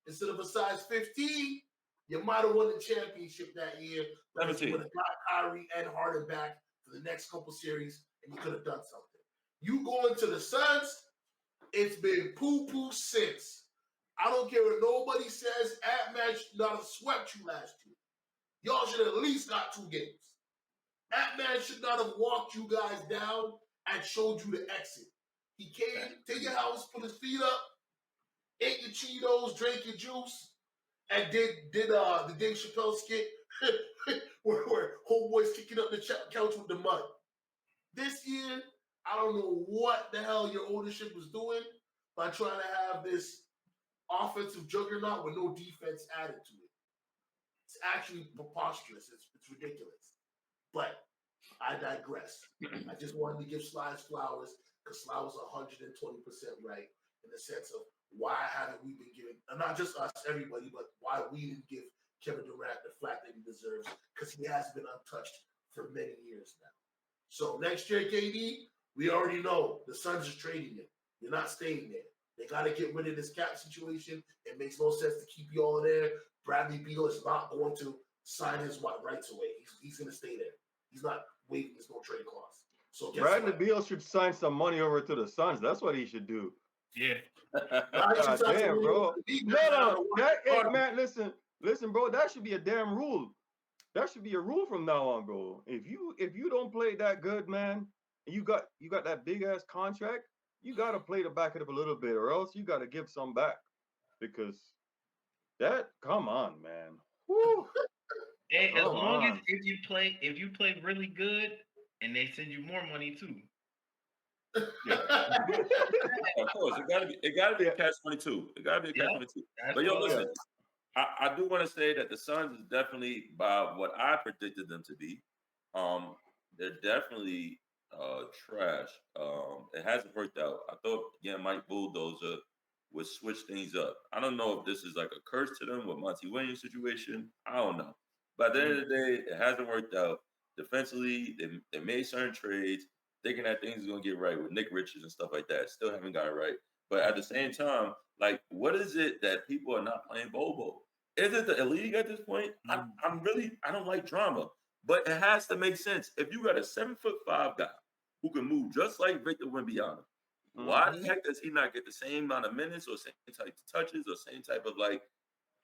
instead of a size 15, you might have won the championship that year. Because you would have got Kyrie and Harden back for the next couple series, and you could have done something. You going to the Suns, it's been poo-poo since. I don't care what nobody says. Ant-Man should not have swept you last year. Y'all should have at least got 2 games. Ant-Man should not have walked you guys down and showed you the exit. He came to your house, put his feet up, ate your Cheetos, drank your juice, and did the Dave Chappelle skit where homeboys kicking up the couch with the mud. This year, I don't know what the hell your ownership was doing by trying to have this offensive juggernaut with no defense added to it. It's actually preposterous. It's ridiculous. But I digress. I just wanted to give Sly's flowers because Sly was 120% right in the sense of why haven't we been giving, not just us, everybody, but why we didn't give Kevin Durant the flack that he deserves because he has been untouched for many years now. So next year, KD, we already know the Suns are trading you. You're not staying there. They got to get rid of this cap situation. It makes no sense to keep you all there. Bradley Beal is not going to sign his rights away. He's going to stay there. He's not waiving his no trade clause. So Bradley Beal should sign some money over to the Suns. That's what he should do. Yeah. God damn, bro. No. Hey, man, listen, bro. That should be a damn rule. That should be a rule from now on, bro. If you don't play that good, man, and you got that big ass contract, you gotta play to back it up a little bit, or else you gotta give some back. Because come on, man. Woo. Hey, as long as if you play really good, and they send you more money too. Yeah. Of course, it gotta be a catch 22. It gotta be a catch 22. But yo, listen, I do want to say that the Suns is definitely by what I predicted them to be. They're definitely trash. It hasn't worked out. I thought again Mike Bulldozer would switch things up. I don't know if this is like a curse to them with Monty Williams situation. I don't know. But at the end of the day, it hasn't worked out. Defensively, they made certain trades, thinking that things are gonna get right with Nick Richards and stuff like that. Still haven't got it right. But at the same time, like, what is it that people are not playing Bobo? Is it the league at this point? I don't like drama, but it has to make sense. If you got a 7'5" guy who can move just like Victor Wembanyama, why the heck does he not get the same amount of minutes or same type of touches or same type of like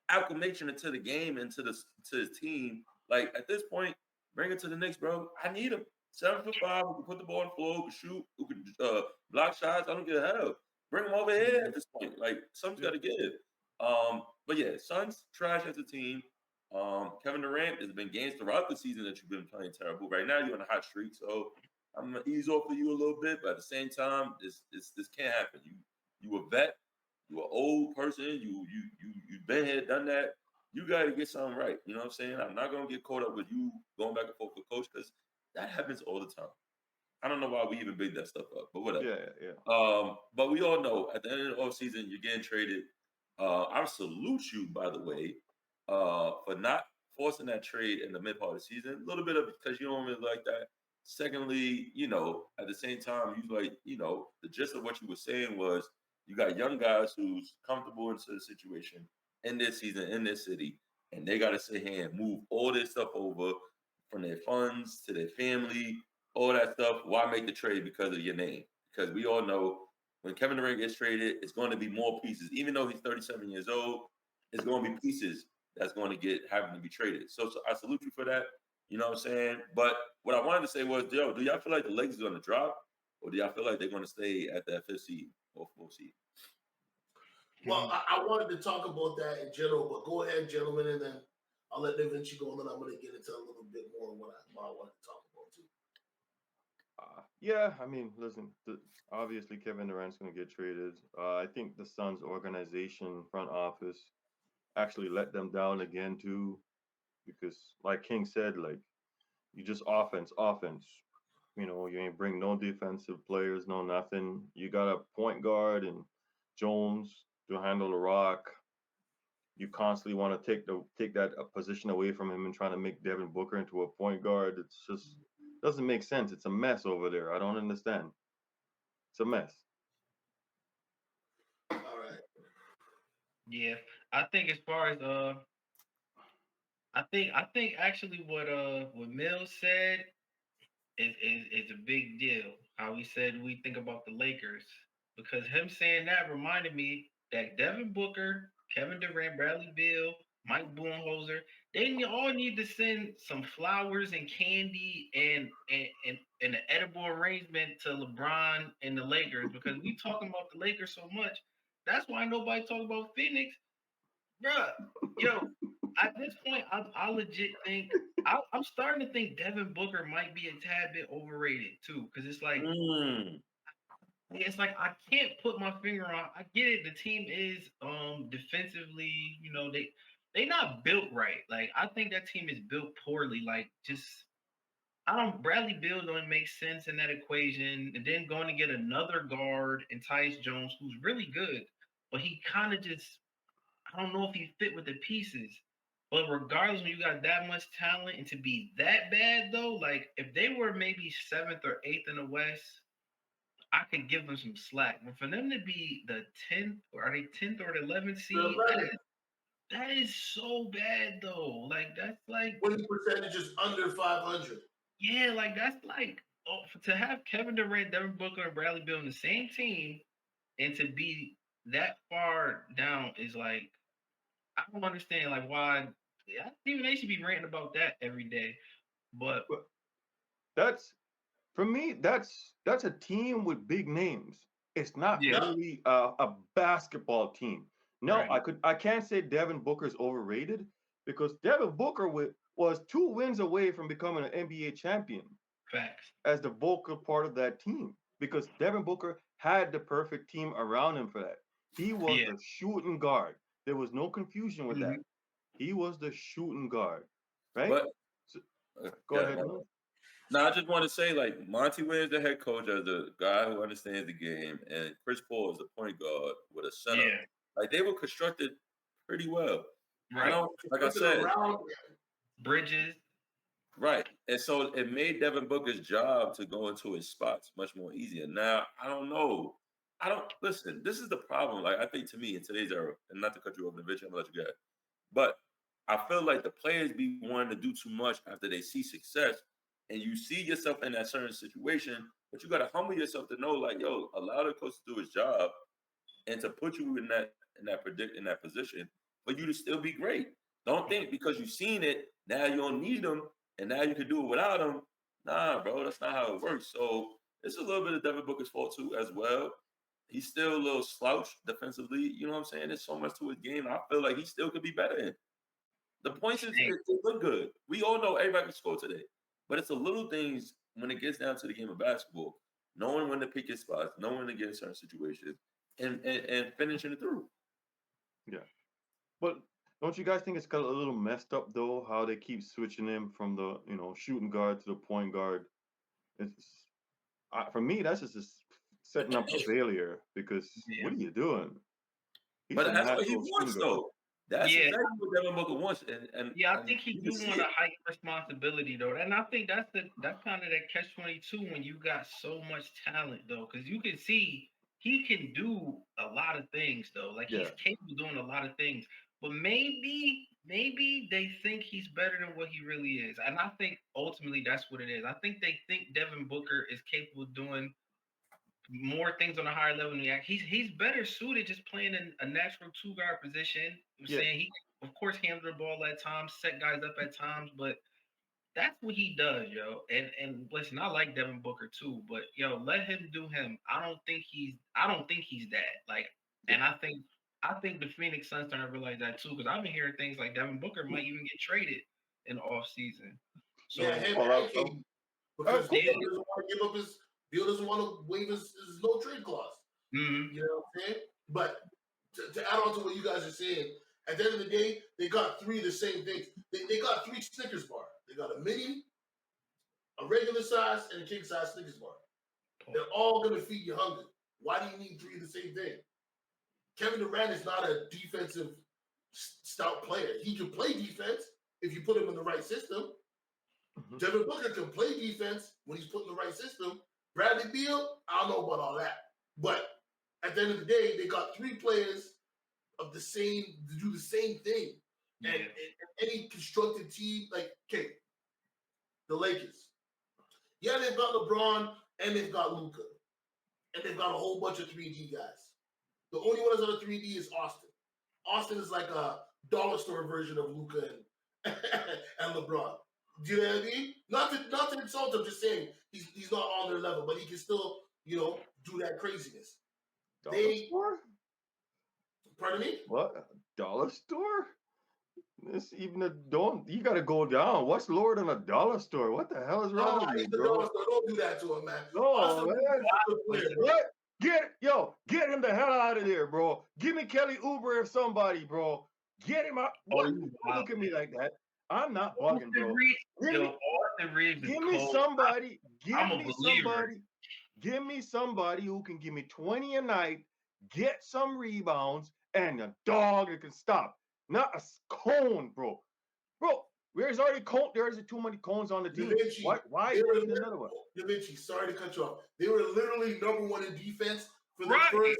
acclimation into the game and to his team? Like at this point, bring it to the Knicks, bro. I need him. 7'5", who can put the ball on the floor, who can shoot, who can block shots. I don't give a hell. Bring him over here at this point. Like something's got to give. But yeah, Suns trash as a team. Kevin Durant, there's been games throughout the season that you've been playing terrible. Right now, you're on a hot streak, so I'm gonna ease off of you a little bit. But at the same time, this can't happen. You a vet. You an old person. You've been here, done that. You got to get something right. You know what I'm saying? I'm not gonna get caught up with you going back and forth with coach because that happens all the time. I don't know why we even bring that stuff up, but whatever. Yeah. But we all know at the end of the offseason, you're getting traded. I salute you, by the way, for not forcing that trade in the mid part of the season. A little bit of because you don't really like that. Secondly, at the same time, you like, the gist of what you were saying was you got young guys who's comfortable into the situation in this season, in this city, and they got to sit here and move all this stuff over from their funds to their family, all that stuff. Why make the trade because of your name? Because we all know when Kevin Durant gets traded, it's going to be more pieces. Even though he's 37 years old, it's going to be pieces that's going to having to be traded. So I salute you for that. You know what I'm saying? But what I wanted to say was, do y'all feel like the Lakers are going to drop, or do y'all feel like they're going to stay at that 5th seed or 4th seed? Well, I wanted to talk about that in general, but go ahead, gentlemen, and then I'll let Da Vinci go, and then I'm going to get into a little bit more of what I wanted to talk about too. Yeah, I mean, listen, obviously Kevin Durant's going to get traded. I think the Suns organization, front office, actually let them down again too, because like King said, like you just offense. You ain't bring no defensive players, no nothing. You got a point guard and Jones to handle the rock. You constantly want to take that position away from him and trying to make Devin Booker into a point guard. It's just doesn't make sense. It's a mess over there. I don't understand. It's a mess. All right. Yeah, I think as far as I think actually what Mills said is a big deal. How he said we think about the Lakers, because him saying that reminded me that Devin Booker, Kevin Durant, Bradley Beal, Mike Budenholzer, they all need to send some flowers and candy and an edible arrangement to LeBron and the Lakers, because we talking about the Lakers so much. That's why nobody talk about Phoenix. Bruh, yo, at this point, I legit think I'm starting to think Devin Booker might be a tad bit overrated too, because it's like I can't put my finger on. I get it. The team is defensively, they not built right. Like I think that team is built poorly. Like just Bradley Beal don't make sense in that equation, and then going to get another guard and Tyus Jones, who's really good, but he kind of just I don't know if he fit with the pieces. But regardless, when you got that much talent and to be that bad though, like if they were maybe 7th or 8th in the West, I could give them some slack. But for them to be the 10th, or are they 10th or the 11th seed? That is so bad though. Like that's like winning percentage is under 500. Yeah, like that's like to have Kevin Durant, Devin Booker, and Bradley Beal on the same team, and to be that far down is like I don't understand like why. Even they should be ranting about that every day. But that's for me. That's a team with big names. It's not really a basketball team. No, right. I can't say Devin Booker's overrated because Devin Booker was 2 wins away from becoming an NBA champion. Facts. As the vocal part of that team. because Devin Booker had the perfect team around him for that. He was the shooting guard. There was no confusion with that. He was the shooting guard, right? But so, go ahead. No, I just want to say, like, Monty Williams, the head coach, as the guy who understands the game, and Chris Paul is the point guard with a center. Yeah. Like, they were constructed pretty well. Right. I don't, like I said, Bridges. Right. And so it made Devin Booker's job to go into his spots much more easier. Now, I don't know. Listen, this is the problem. Like, I think to me in today's era, and not to cut you off, eventually I'm gonna let you go ahead. But I feel like the players be wanting to do too much after they see success. And you see yourself in that certain situation, but you gotta humble yourself to know, like, yo, allow the coach to do his job and to put you in that position for you to still be great. Don't think because you've seen it, now you don't need them, and now you can do it without them. Nah, bro, that's not how it works. So it's a little bit of Devin Booker's fault too, as well. He's still a little slouch defensively. You know what I'm saying? There's so much to his game. I feel like he still could be better in. The points is it look good. We all know everybody can score today. But it's the little things when it gets down to the game of basketball, knowing when to pick his spots, knowing when to get in certain situations, and finishing it through. Yeah. But don't you guys think it's got a little messed up though, how they keep switching him from the, shooting guard to the point guard? For me, that's just setting up a failure because what are you doing? But that's what he wants, though. That's exactly what Devin Booker wants. And I think he do want a high responsibility though, and I think that's kind of that catch-22 when you got so much talent though, because you can see he can do a lot of things though. Like he's capable of doing a lot of things, but maybe they think he's better than what he really is, and I think ultimately that's what it is. I think they think Devin Booker is capable of doing more things on a higher level. He's better suited just playing in a natural two-guard position. I'm saying he, of course, handle the ball at times, set guys up at times, but that's what he does, yo. And listen, I like Devin Booker too, but yo, let him do him. I don't think he's that. Like, and I think the Phoenix Suns starting to realize that too, because I've been hearing things like Devin Booker might even get traded in the offseason. So because Bill doesn't want to give up his. Bill doesn't want to waive his no trade clause. Mm-hmm. You know what I'm saying? But to add on to what you guys are saying, at the end of the day, they got three of the same things. They got three Snickers bar. They got a mini, a regular size, and a king size Snickers bar. They're all going to feed you hunger. Why do you need three of the same thing? Kevin Durant is not a defensive stout player. He can play defense if you put him in the right system. Mm-hmm. Devin Booker can play defense when he's put in the right system. Bradley Beal, I don't know about all that. But at the end of the day, they got three players of the same, to do the same thing. Yeah. And any constructed team, like, okay, the Lakers. Yeah, they've got LeBron and they've got Luka. And they've got a whole bunch of 3D guys. The only one that's on the 3D is Austin. Austin is like a dollar store version of Luka and LeBron. Do you know what I mean? Not to insult him, just saying he's not on their level, but he can still, do that craziness. Dollar store? Pardon me? What? Dollar store? This even you gotta go down. What's lower than a dollar store? What the hell is wrong with you, bro? Don't do that to him, man. No, man. What? Get him the hell out of there, bro. Give me Kelly Oubre or somebody, bro. Get him out. Look at me like that. I'm not bugging, bro. Give me somebody. Give me somebody who can give me 20 a night, get some rebounds, and a dog that can stop. Not a cone, bro. Bro, there's already cone. There's too many cones on the team. Why do you need another one? Da Vinci, sorry to cut you off. They were literally number one in defense for the first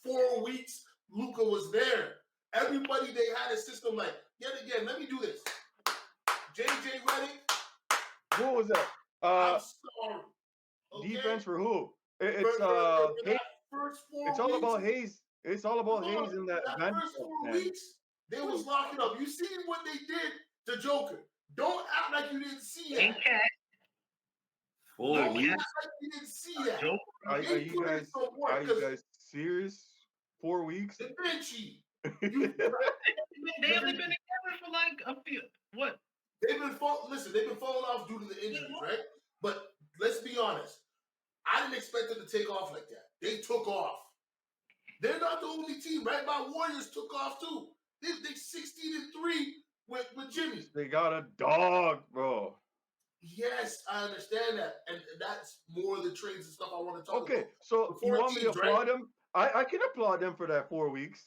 4 weeks. Luka was there. Everybody, they had a system like, yet again, let me do this. JJ Redick. Who was that? I'm sorry. Okay? Defense for who? It's first 4 it's all weeks, about Hayes. It's all about Hayes in that first 4 weeks. They was locking up. You see what they did to Joker. Don't act like you didn't see that. 4 weeks. Act like you didn't see that. Are you guys serious? 4 weeks? Da Vinci. They only been together for like a few. What? They've been falling off due to the injuries, right? But let's be honest. I didn't expect them to take off like that. They took off. They're not the only team, right? My Warriors took off too. They 16-3 with Jimmy. They got a dog, bro. Yes, I understand that, and that's more of the trades and stuff I want to talk about. Okay, so you want me to applaud them? I can applaud them for that 4 weeks.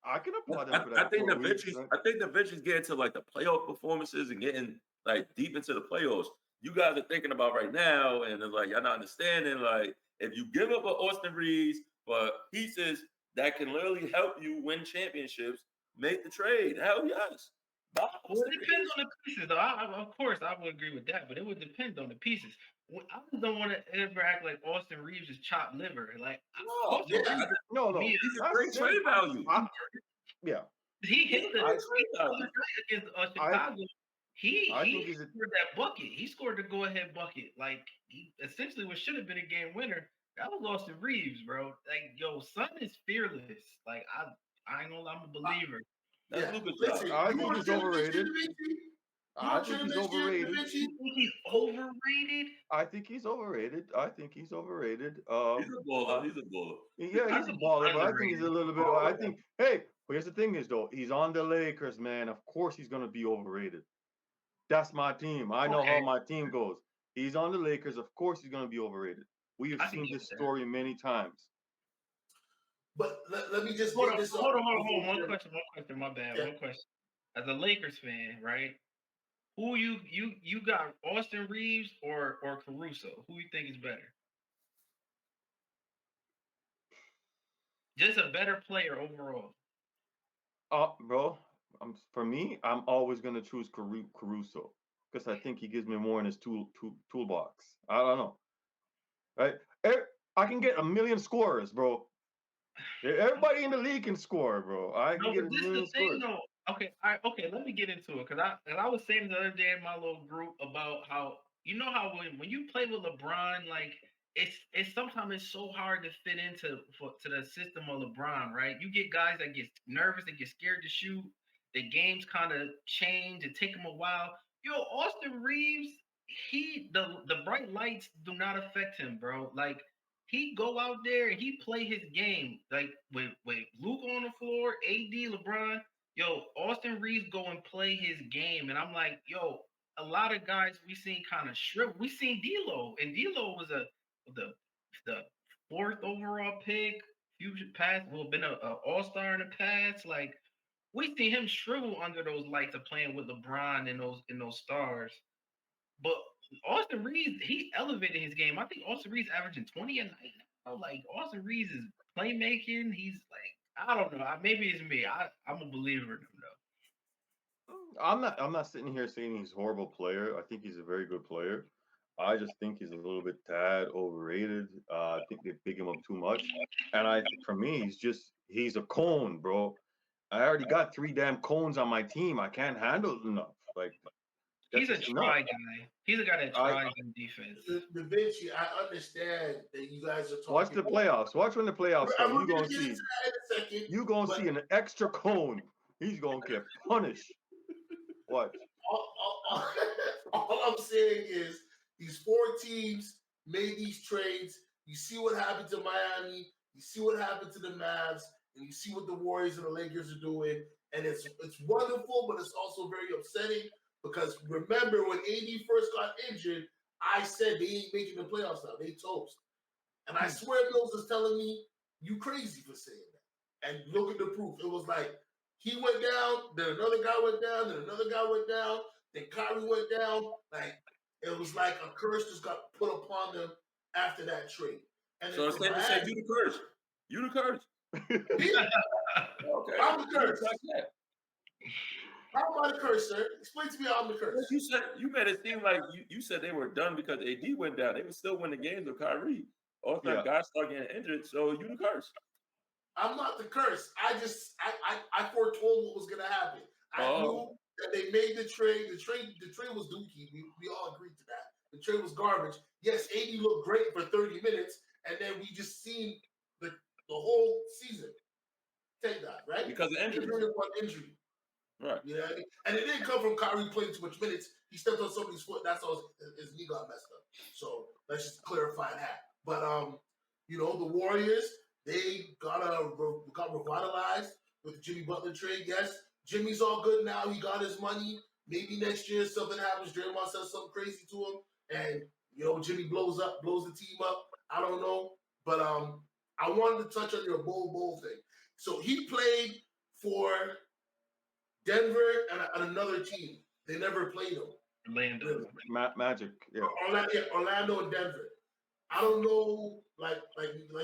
I can applaud them for that. I think the Victories getting to like the playoff performances and getting like deep into the playoffs. You guys are thinking about right now, and it's like y'all not understanding. Like if you give up an Austin Reeves for pieces that can literally help you win championships, make the trade. Hell yes. Well, it depends on the pieces, though. Of course, I would agree with that, but it would depend on the pieces. I just don't want to ever act like Austin Reeves is chopped liver. Like, no, he's a great trade value. Yeah, he hit the other night against Chicago. He scored that bucket. He scored the go-ahead bucket. Like, essentially what should have been a game winner. That was Austin Reeves, bro. Like, yo, son is fearless. Like, I ain't gonna lie, I'm a believer. That's Luka's Listen, I think he's overrated. I think he's overrated. I think he's overrated. He's a baller. Yeah, he's a baller, but I think he's a little bit. I think. Hey, here's the thing: is though he's on the Lakers, man. Of course, he's gonna be overrated. That's my team. I know how my team goes. He's on the Lakers. Of course, he's gonna be overrated. We have seen this story many times. But let me just hold on. One question. My bad. Yeah. One question. As a Lakers fan, right? Who you got, Austin Reeves or Caruso? Who you think is better? Just a better player overall. Bro, for me, I'm always gonna choose Caruso because I think he gives me more in his toolbox. I don't know, right? I can get a million scorers, bro. Everybody in the league can score, bro. I can get a million scorers. Okay, let me get into it because I was saying the other day in my little group about how how when you play with LeBron, like it's sometimes it's so hard to fit into the system of LeBron, right? You get guys that get nervous, they get scared to shoot. The games kind of change and take them a while. Yo, Austin Reeves, the bright lights do not affect him, bro. Like he go out there and he play his game, like with Luke on the floor, AD, LeBron. Yo, Austin Reeves go and play his game, and I'm like, yo, a lot of guys we seen kind of shrivel. We seen D'Lo, and D'Lo was the 4th overall pick, future past, will have been a all-star in the past. Like we seen him shrivel under those lights of playing with LeBron and those stars. But Austin Reeves, he elevated his game. I think Austin Reeves averaging 20 a night now. Like Austin Reeves is playmaking. He's like, I don't know. Maybe it's me. I'm a believer in him though. I'm not sitting here saying he's a horrible player. I think he's a very good player. I just think he's a little bit tad overrated. I think they big him up too much. And I think for me, he's a cone, bro. I already got 3 damn cones on my team. I can't handle it enough. Like he's a try guy. He's a guy that tries in defense. Da Vinci, I understand that you guys are talking. Watch the playoffs. Watch when the playoffs start. You're gonna see. You're gonna see an extra cone. He's gonna get punished. What? All I'm saying is these 4 teams made these trades. You see what happened to Miami. You see what happened to the Mavs, and you see what the Warriors and the Lakers are doing. And it's wonderful, but it's also very upsetting. Because remember when AD first got injured, I said they ain't making the playoffs now. They toast. And I swear Mills is telling me, you crazy for saying that. And look at the proof. It was like he went down, then another guy went down, then another guy went down, then Kyrie went down. Like it was like a curse just got put upon them after that trade. And so instead to say you the curse. You the curse. Okay. I'm the curse. Like that. How am I the curse, sir? Explain to me how I'm the curse. You made it seem like you said they were done because AD went down. They would still win the games with Kyrie. All the time guys start getting injured, so you the curse. I'm not the curse. I foretold what was gonna happen. I knew that they made the trade. The trade was dookie. We all agreed to that. The trade was garbage. Yes, AD looked great for 30 minutes, and then we just seen the whole season take that, right? Because of injury. Injury. Right. You know what I mean? And it didn't come from Kyrie playing too much minutes. He stepped on somebody's foot. That's how his knee got messed up. So let's just clarify that. But you know, the Warriors, they got revitalized with the Jimmy Butler trade. Yes, Jimmy's all good now. He got his money. Maybe next year something happens. Draymond says something crazy to him, and you know, Jimmy blows the team up. I don't know, but I wanted to touch on your Bol thing. So he played for Denver and another team. They never played him. Orlando. Really. Magic. Yeah. Orlando and Denver. I don't know, like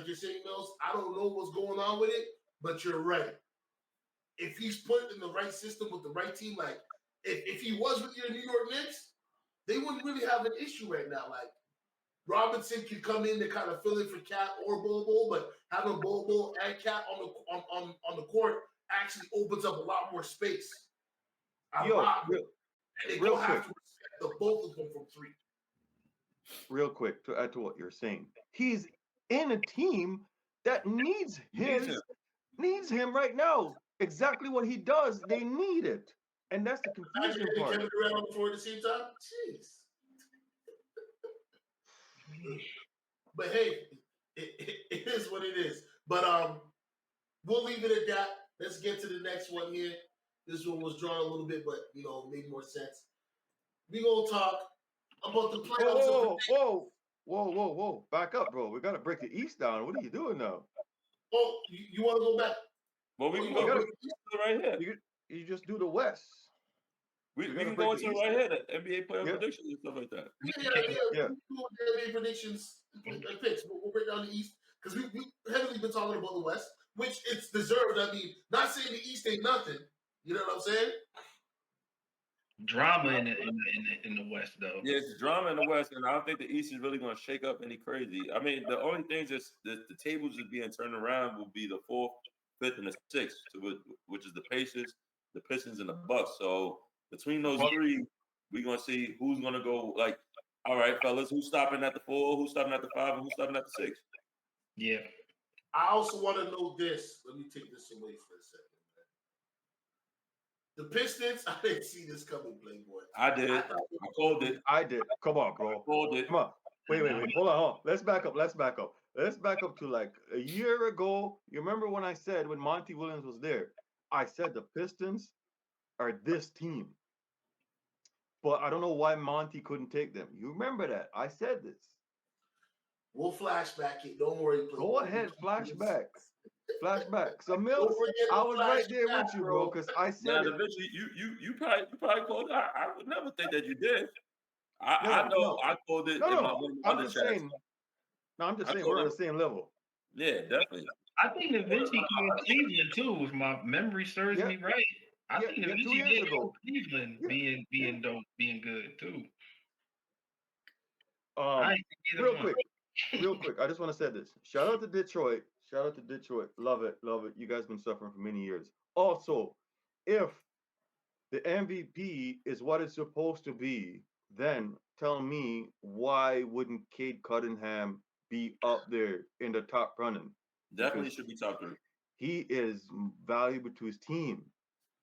you're saying, Mills. I don't know what's going on with it, but you're right. If he's put in the right system with the right team, like if he was with your New York Knicks, they wouldn't really have an issue right now. Like Robinson could come in to kind of fill in for Cat or Bol, but having Bol and Cat on the court actually opens up a lot more space. Real Have to respect the both of them from three. Real quick to add to what you're saying, he's in a team that needs him right now. Exactly what he does, they need it, and that's the confusion part. Kevin Durant on the floor at the same time. Jeez. But hey, it is what it is. But we'll leave it at that. Let's get to the next one here. This one was drawn a little bit, but you know, made more sense. We gonna talk about the playoffs. Whoa! Back up, bro. We gotta break the East down. What are you doing now? Oh, you want to go back? Well, we can go right here. You just do the West. We can go into right here, the NBA playoff predictions and stuff like that. Yeah. We do the NBA predictions and picks. We'll break down the East because we heavily been talking about the West, which it's deserved. I mean, not saying the East ain't nothing. You know what I'm saying? Drama in the West, though. Yeah, it's drama in the West, and I don't think the East is really going to shake up any crazy. I mean, the only things is the tables is being turned around will be the 4th, 5th, and the 6th, which is the Pacers, the Pistons, and the Bucks. So between those three, we're going to see who's going to go. Like, all right, fellas, who's stopping at the 4, who's stopping at the 5, and who's stopping at the 6? Yeah. I also want to know this. Let me take this away for a second. The Pistons, I didn't see this coming, Playboy. I did. I called it. I did. Come on, bro. I called it. Come on. Wait. Hold on. Let's back up. Let's back up to like a year ago. You remember when I said, when Monty Williams was there, I said the Pistons are this team. But I don't know why Monty couldn't take them. You remember that. I said this. We'll flashback it. Don't worry, Playboy. Go ahead, flashback. So Mills, I was right there with you, bro, because I said eventually you probably called it. I would never think that you did. I know I called it. I'm just saying we're on the same level. Yeah, definitely. I think Da Vinci came in Cleveland too, if my memory serves me right. I think Da Vinci did go Cleveland being dope, being good too. Real quick, I just want to say this. Shout out to Detroit. Love it. You guys been suffering for many years. Also, if the MVP is what it's supposed to be, then tell me why wouldn't Cade Cunningham be up there in the top running? Definitely should be top 3. He is valuable to his team.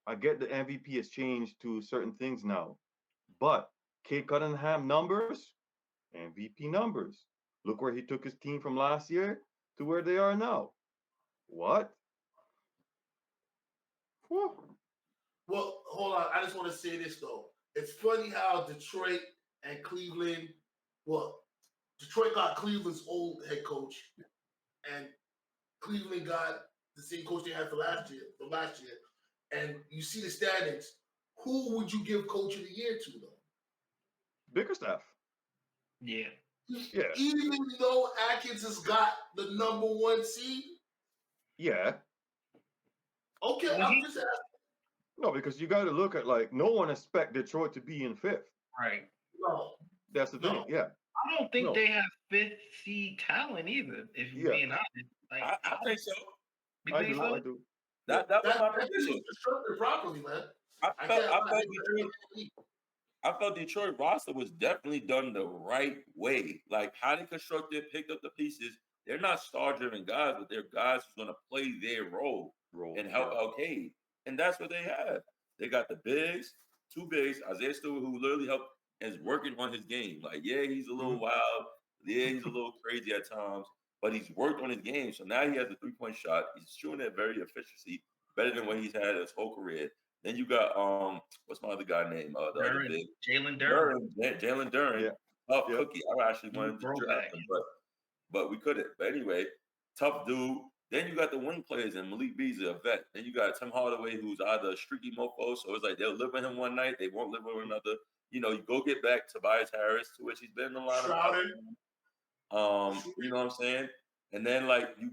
I get the MVP has changed to certain things now, but Cade Cunningham numbers, MVP numbers. Look where he took his team from last year to where they are now. What? Whew. Well, hold on. I just want to say this, though. It's funny how Detroit and Cleveland, Detroit got Cleveland's old head coach, and Cleveland got the same coach they had from last year. And you see the standings. Who would you give coach of the year to, though? Bickerstaff. Yeah. Even though Atkins has got the number 1 seed? Yeah. Okay, I'm just asking. No, because you got to look at, like, no one expect Detroit to be in 5th. Right. No. That's the thing, yeah. I don't think they have 5th seed talent either, if you're being honest. Like, I think so. I do. That was my prediction. Constructed properly, man. I felt Detroit roster was definitely done the right way. Like how they constructed, picked up the pieces. They're not star-driven guys, but they're guys who's going to play their role and help out Cade. And that's what they have. They got the bigs, 2 bigs, Isaiah Stewart, who literally helped and is working on his game. Like, yeah, he's a little wild. Yeah, he's a little crazy at times, but he's worked on his game. So now he has a 3-point shot. He's shooting it very efficiency, better than what he's had his whole career. Then you got what's my other guy name? The other big Jalen Duren. Jalen Duren. Tough cookie. I actually wanted to draft him, but we couldn't. But anyway, tough dude. Then you got the wing players and Malik Beasley, a vet. Then you got Tim Hardaway, who's either a streaky mofo, so it's like they'll live with him one night, they won't live with another. You know, you go get back Tobias Harris, to which he's been in the lineup. You know what I'm saying? And then like you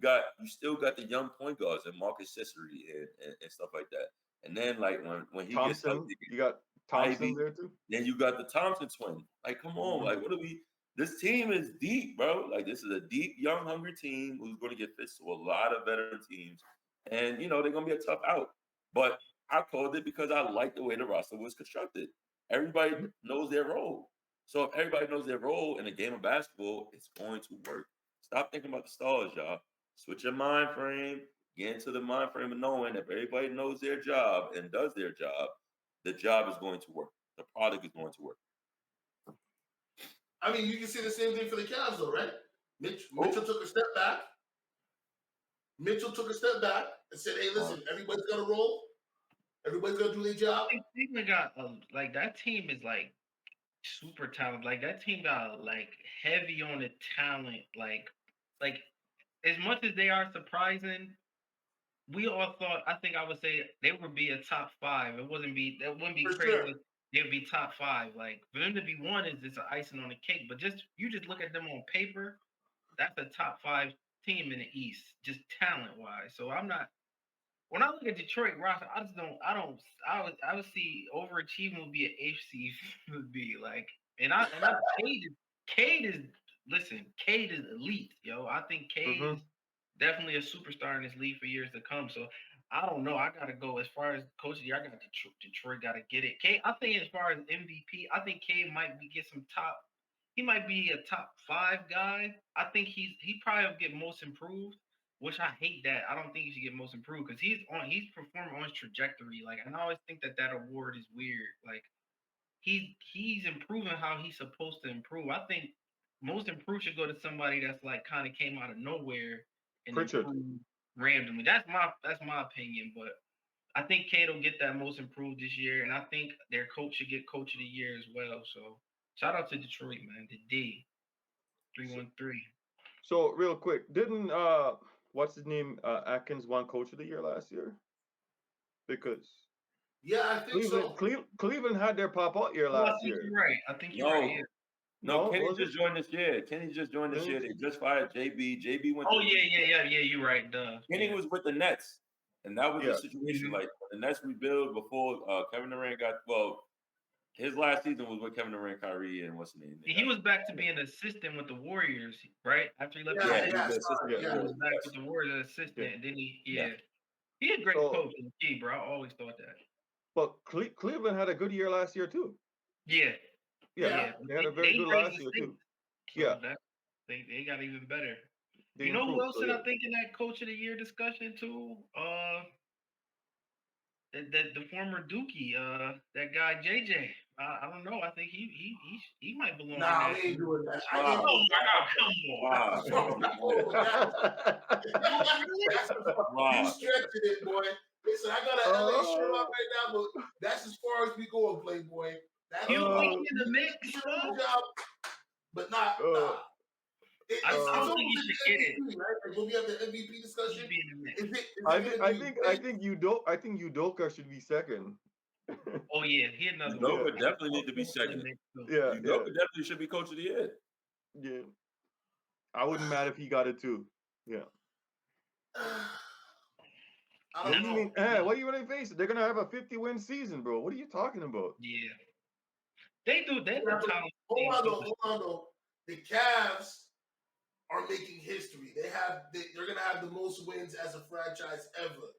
still got the young point guards and Marcus Cicery and stuff like that. And then like when he gets healthy, you got Thompson there too. Then you got the Thompson twin. Like, come on, like what are we? This team is deep, bro. Like this is a deep, young, hungry team who's going to get fits to a lot of veteran teams, and you know they're going to be a tough out. But I called it because I like the way the roster was constructed. Everybody knows their role. So if everybody knows their role in a game of basketball, it's going to work. Stop thinking about the stars, y'all. Switch your mind frame. Get into the mind frame of knowing if everybody knows their job and does their job, the job is going to work. The product is going to work. I mean, you can see the same thing for the Cavs, though, right? Mitchell took a step back. Mitchell took a step back and said, "Hey, listen, everybody's got to roll. Everybody's got to do their job." I think they got like that team is like super talented. Like that team got like heavy on the talent. Like as much as they are surprising, we all thought. I think I would say they would be a top 5. That wouldn't be for crazy. Sure. They would be top 5. Like for them to be one is just an icing on the cake. But you just look at them on paper, that's a top 5 team in the East, just talent wise. So I'm not. When I look at Detroit roster, I would see overachieving would be an AFC would be like, Cade is elite, yo. I think Cade is definitely a superstar in this league for years to come. So I don't know. I gotta go as far as coach of the year. I got Detroit gotta get it. Cade, I think as far as MVP, I think Cade might get some top. He might be a top 5 guy. I think he probably will get most improved. Which I hate that. I don't think he should get most improved because he's performing on his trajectory. Like, and I always think that award is weird. Like, he's improving how he's supposed to improve. I think most improved should go to somebody that's like kind of came out of nowhere and improved randomly. That's my opinion. But I think Cade will get that most improved this year, and I think their coach should get coach of the year as well. So shout out to Detroit, man. The D 313. So real quick, didn't what's his name? Atkins won Coach of the Year last year? Because I think so. Cleveland had their pop-out year last year. You're right. I think you're right. Yeah. No, Kenny just joined this year. Kenny just joined this year. They just fired JB. JB went. Yeah. You're right. Kenny was with the Nets, and that was the situation. Like the Nets rebuild before Kevin Durant got. Well, his last season was with Kevin Durant, Kyrie, and what's the name? He was back to being an assistant with the Warriors, right? After he left he was back with the Warriors as assistant, and then he had great coach in the key, bro. I always thought that. But Cleveland had a good year last year too. Yeah. They had a very good last year too. So they got even better. You know who else did I think in that coach of the year discussion too? The former Dookie, that guy JJ. I don't know. I think he might belong. Nah, he ain't doing that. Come on. You stretching it, boy. Listen, I got an LA shirt on right now, but that's as far as we go, Playboy. You don't think he's in the mix, but not. I don't think you should get it. Right? When we have the MVP discussion, I think Udoka should be second. Oh yeah, he another. Udoka definitely need to be second. Udoka definitely should be coach of the year. Yeah, I wouldn't matter if he got it too. Yeah. I don't know. What are you gonna face? They're gonna have a 50-win season, bro. What are you talking about? Yeah, they do. Hold on, though. The Cavs are making history. They're gonna have the most wins as a franchise ever,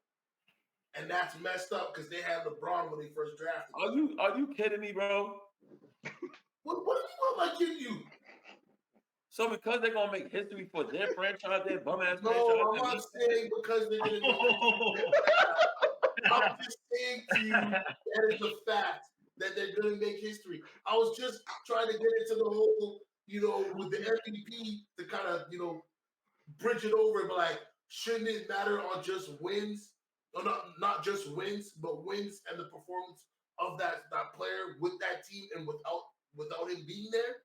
and that's messed up because they had LeBron when they first drafted. Are you kidding me, bro? What do you want? Am I kidding you? So because they're gonna make history for their franchise, their bum ass franchise. No, I'm not saying because they're gonna make history. I'm just saying to you that is a fact that they're going to make history. I was just trying to get into the whole, with the MVP to kind of, bridge it over, but like, shouldn't it matter on just wins? Or not just wins, but wins and the performance of that player with that team and without him being there?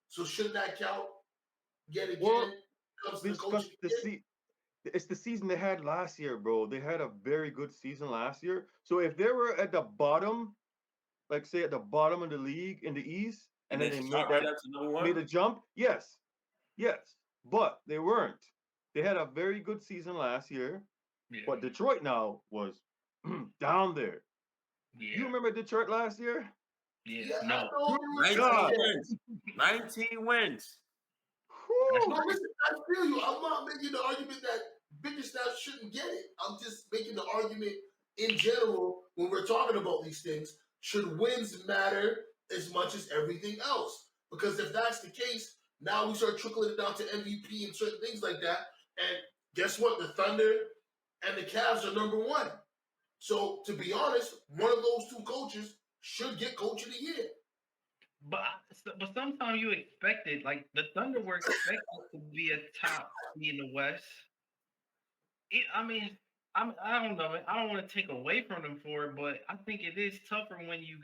So shouldn't that count yet again? Well, Comes to the coaching it's the season they had last year, bro. They had a very good season last year. So if they were at the bottom, like say at the bottom of the league in the East, and then they made a jump, yes. But they weren't. They had a very good season last year, but Detroit now was down there. You remember Detroit last year? Yeah, no. 19 wins. No, listen, I feel you. I'm not making the argument that Bickerstaff shouldn't get it. I'm just making the argument in general when we're talking about these things. Should wins matter as much as everything else? Because if that's the case, now we start trickling it down to MVP and certain things like that. And guess what? The Thunder and the Cavs are number one. So to be honest, one of those two coaches should get Coach of the Year. But sometimes you expect it. Like the Thunder were expected to be a top in the West. I don't know. I don't want to take away from them for it, but I think it is tougher when you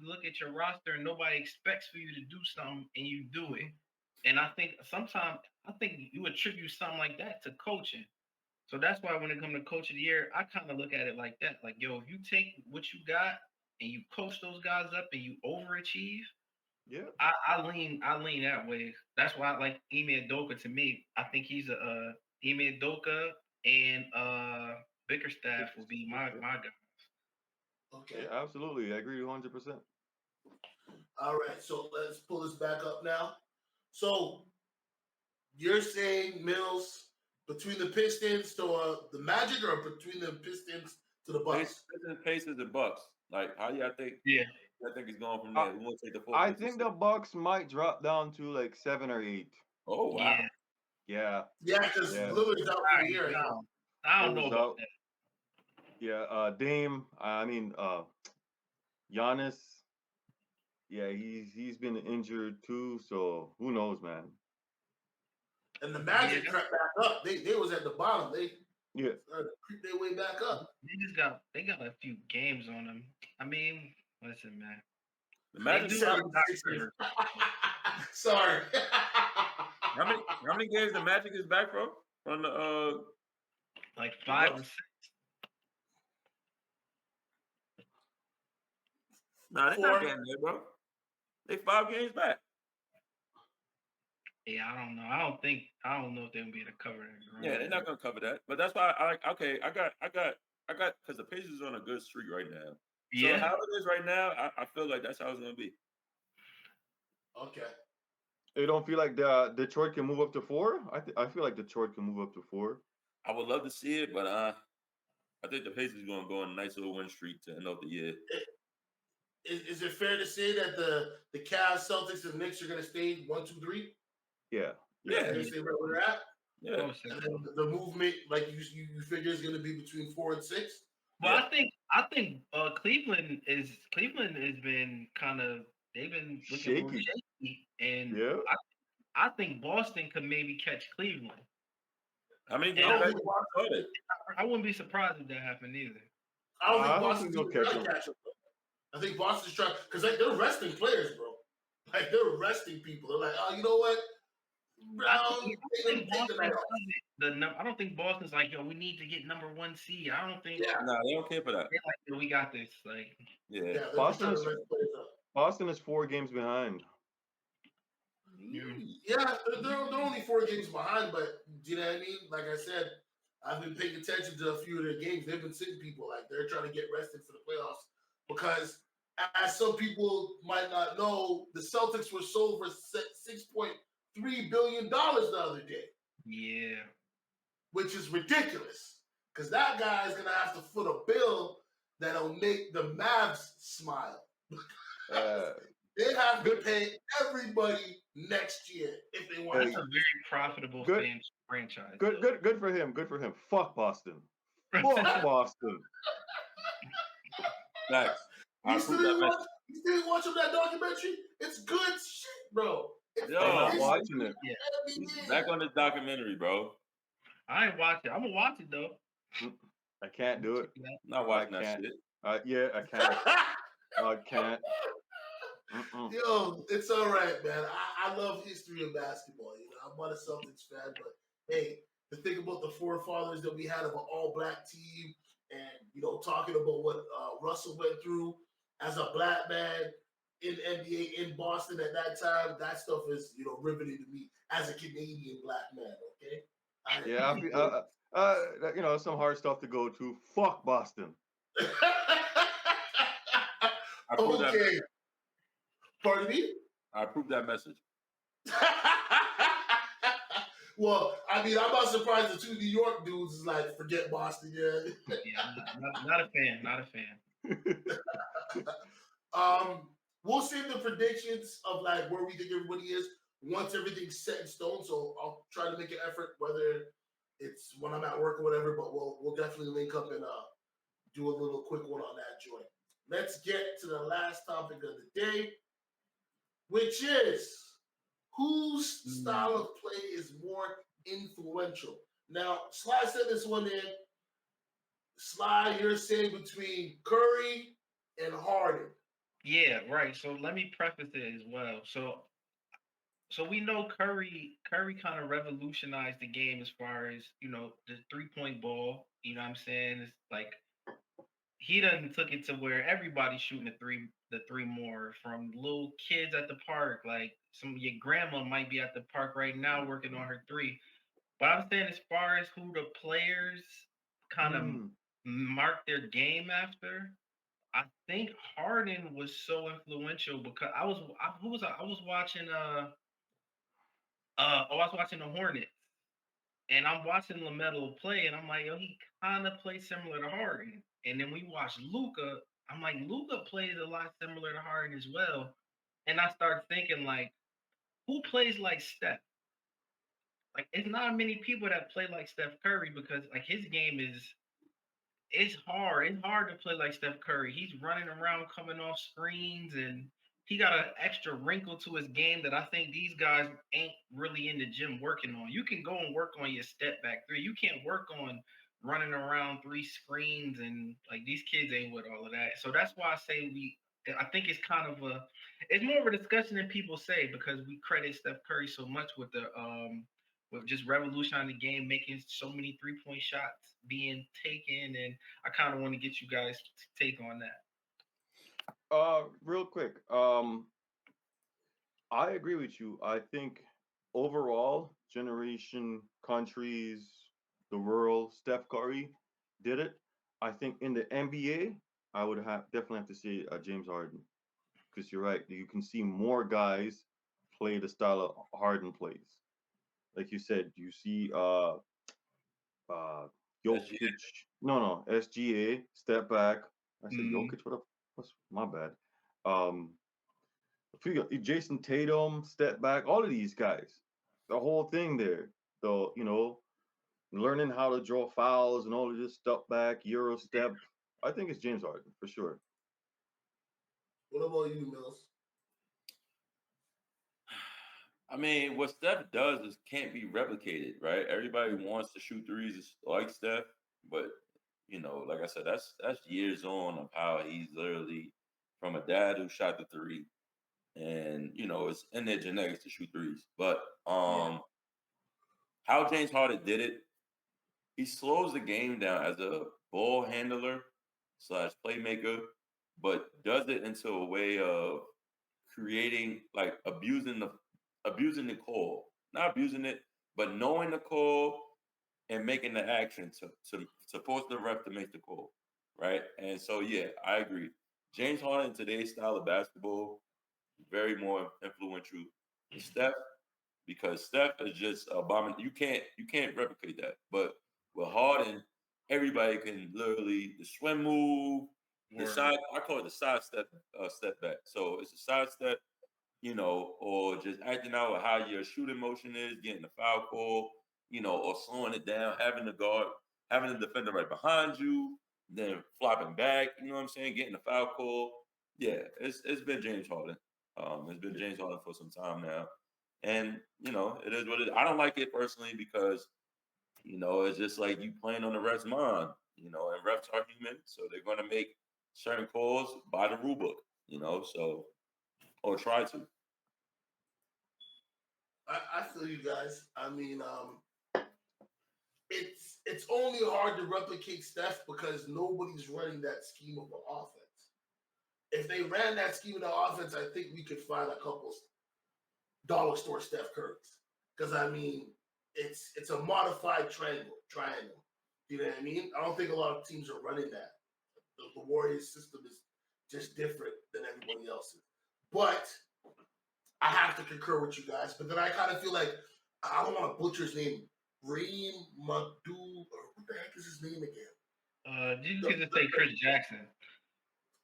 look at your roster and nobody expects for you to do something and you do it. And I think sometimes you attribute something like that to coaching. So that's why when it comes to Coach of the Year, I kind of look at it like that. Like, yo, if you take what you got and you coach those guys up and you overachieve, I lean that way. That's why I like Ime Udoka to me. I think he's a Ime Udoka and Bickerstaff will be my guys. Okay. Yeah, absolutely. I agree 100%. All right, so let's pull this back up now. So you're saying, Mills, between the Pistons to the Magic or between the Pistons to the Bucks? Pacers and Bucks. Like, how do y'all think? Yeah. I think he's going from there. Who wants to take the 4? I think the Bucks might drop down to like 7 or 8. Oh, wow. Yeah. Yeah, because Lillard's out for the year. I don't know about that. Yeah, Dame. Giannis. Yeah, he's been injured too. So who knows, man? And the Magic crept back up. They was at the bottom. They creep their way back up. They got a few games on them. I mean, listen, man. The Magic. Sorry. How many games the Magic is back from? From the like 5 or 6. Nah, they're not getting there, bro. They 5 games back. Yeah, I don't know. I don't know if they'll be able to cover that. Yeah, they're not gonna cover that. But that's why I got because the Pacers are on a good streak right now. Yeah. So how it is right now, I feel like that's how it's gonna be. Okay. You don't feel like Detroit can move up to 4? I feel like Detroit can move up to 4. I would love to see it, but I think the Pacers are gonna go on a nice little win streak to end off the year. Is it fair to say that the Cavs, Celtics, and Knicks are going to stay 1, 2, 3? Yeah. They're going to stay right where they're at? Yeah. And then the movement, like you figure, is going to be between 4 and 6? Well, I think Cleveland has been kind of, they've been looking a little shaky, and I think Boston could maybe catch Cleveland. I mean, I wouldn't be surprised if that happened either. I don't think Boston's going to catch them. I think Boston's trying, because they're resting players, bro. Like, they're resting people. They're like, oh, you know what? I don't think Boston's like, yo, we need to get number 1 seed. I don't think. Yeah, no, they don't care for that. They're like, yo, we got this. Like, yeah, Boston is 4 games behind. Yeah, they're only 4 games behind, but do you know what I mean? Like I said, I've been paying attention to a few of their games. They've been sitting people like they're trying to get rested for the playoffs because, as some people might not know, the Celtics were sold for $6.3 billion the other day. Yeah. Which is ridiculous because that guy is going to have to foot a bill that'll make the Mavs smile. They have to pay everybody next year if they want. That's a very profitable franchise. Good for him. Good for him. Fuck Boston. Fuck Boston. Facts. You still didn't watch that documentary? It's good shit, bro. I'm not watching it. Yeah. He's back on this documentary, bro. I ain't watch it. I'm gonna watch it though. I can't do it. I'm not watching that shit. Yeah, I can't. I can't. Yo, it's all right, man. I love history of basketball. You know, I'm not a Celtics fan, but hey, to think about the forefathers that we had of an all-black team, and you know, talking about what Russell went through as a black man in NBA in Boston at that time, that stuff is riveting to me as a Canadian black man. Okay. You know, some hard stuff to go to. Fuck Boston. Okay. Pardon me? I approve that message. Well, I mean, I'm not surprised the two New York dudes is like, forget Boston, yeah. Not a fan. Not a fan. We'll save the predictions of like where we think everybody is once everything's set in stone. So I'll try to make an effort, whether it's when I'm at work or whatever. But we'll definitely link up and do a little quick one on that joint. Let's get to the last topic of the day, which is whose style of play is more influential. Now, Sly said this one in. Sly, you're saying between Curry and Harden. Yeah, right. So let me preface it as well. So we know Curry kind of revolutionized the game as far as, the 3-point ball. You know what I'm saying? It's like he done took it to where everybody's shooting the three more, from little kids at the park. Like your grandma might be at the park right now working on her three. But I'm saying as far as who the players kind of mark their game after, I think Harden was so influential because I was watching I was watching the Hornets, and I'm watching LaMelo play, and I'm like, yo, he kind of plays similar to Harden. And then we watch Luka. I'm like, Luka plays a lot similar to Harden as well. And I start thinking, like, who plays like Steph? Like, it's not many people that play like Steph Curry, because like his game is, it's hard. It's hard to play like Steph Curry. He's running around, coming off screens, and he got an extra wrinkle to his game that I think these guys ain't really in the gym working on. You can go and work on your step back three. You can't work on running around three screens, and like these kids ain't with all of that. So that's why I say I think it's kind of it's more of a discussion than people say, because we credit Steph Curry so much with with just revolutionizing the game, making so many 3-point shots being taken, and I kind of want to get you guys to take on that. Real quick, I agree with you. I think overall, generation, countries, the world, Steph Curry did it. I think in the NBA, I would definitely have to say James Harden, because you're right. You can see more guys play the style of Harden plays. Like you said, you see Jokic. No, SGA, step back. I said Jokic, what's my bad. Jason Tatum, step back, all of these guys. The whole thing there. Learning how to draw fouls and all of this step back, Euro step. I think it's James Harden for sure. What about you, Mills? I mean, what Steph does is can't be replicated, right? Everybody wants to shoot threes like Steph, but like I said, that's years on of how he's literally from a dad who shot the three, and it's in their genetics to shoot threes. But how James Harden did it, he slows the game down as a ball handler / playmaker, but does it into a way of creating, like abusing the call, not abusing it, but knowing the call and making the action to force the ref to make the call, right? And so, yeah, I agree. James Harden, today's style of basketball, very more influential than Steph, because Steph is just a bomb. You can't replicate that. But with Harden, everybody can literally the swim move, the side. I call it the side step back. So it's a side step, or just acting out how your shooting motion is, getting the foul call, or slowing it down, having the guard having a defender right behind you, then flopping back. You know what I'm saying? Getting the foul call. Yeah, it's been James Harden. It's been James Harden for some time now, and it is what it is. I don't like it personally because it's just like you playing on the ref's mind. And refs are human, so they're going to make certain calls by the rule book. So or try to. I feel you guys. I mean, it's only hard to replicate Steph because nobody's running that scheme of the offense. If they ran that scheme of the offense, I think we could find a couple dollar store Steph Currys. Because I mean, it's a modified triangle. You know what I mean? I don't think a lot of teams are running that. The Warriors system is just different than everybody else's. But I have to concur with you guys. But then I kind of feel like I don't want to butcher his name. Reem Madu, or what the heck is his name again? Did you just say Chris Jackson?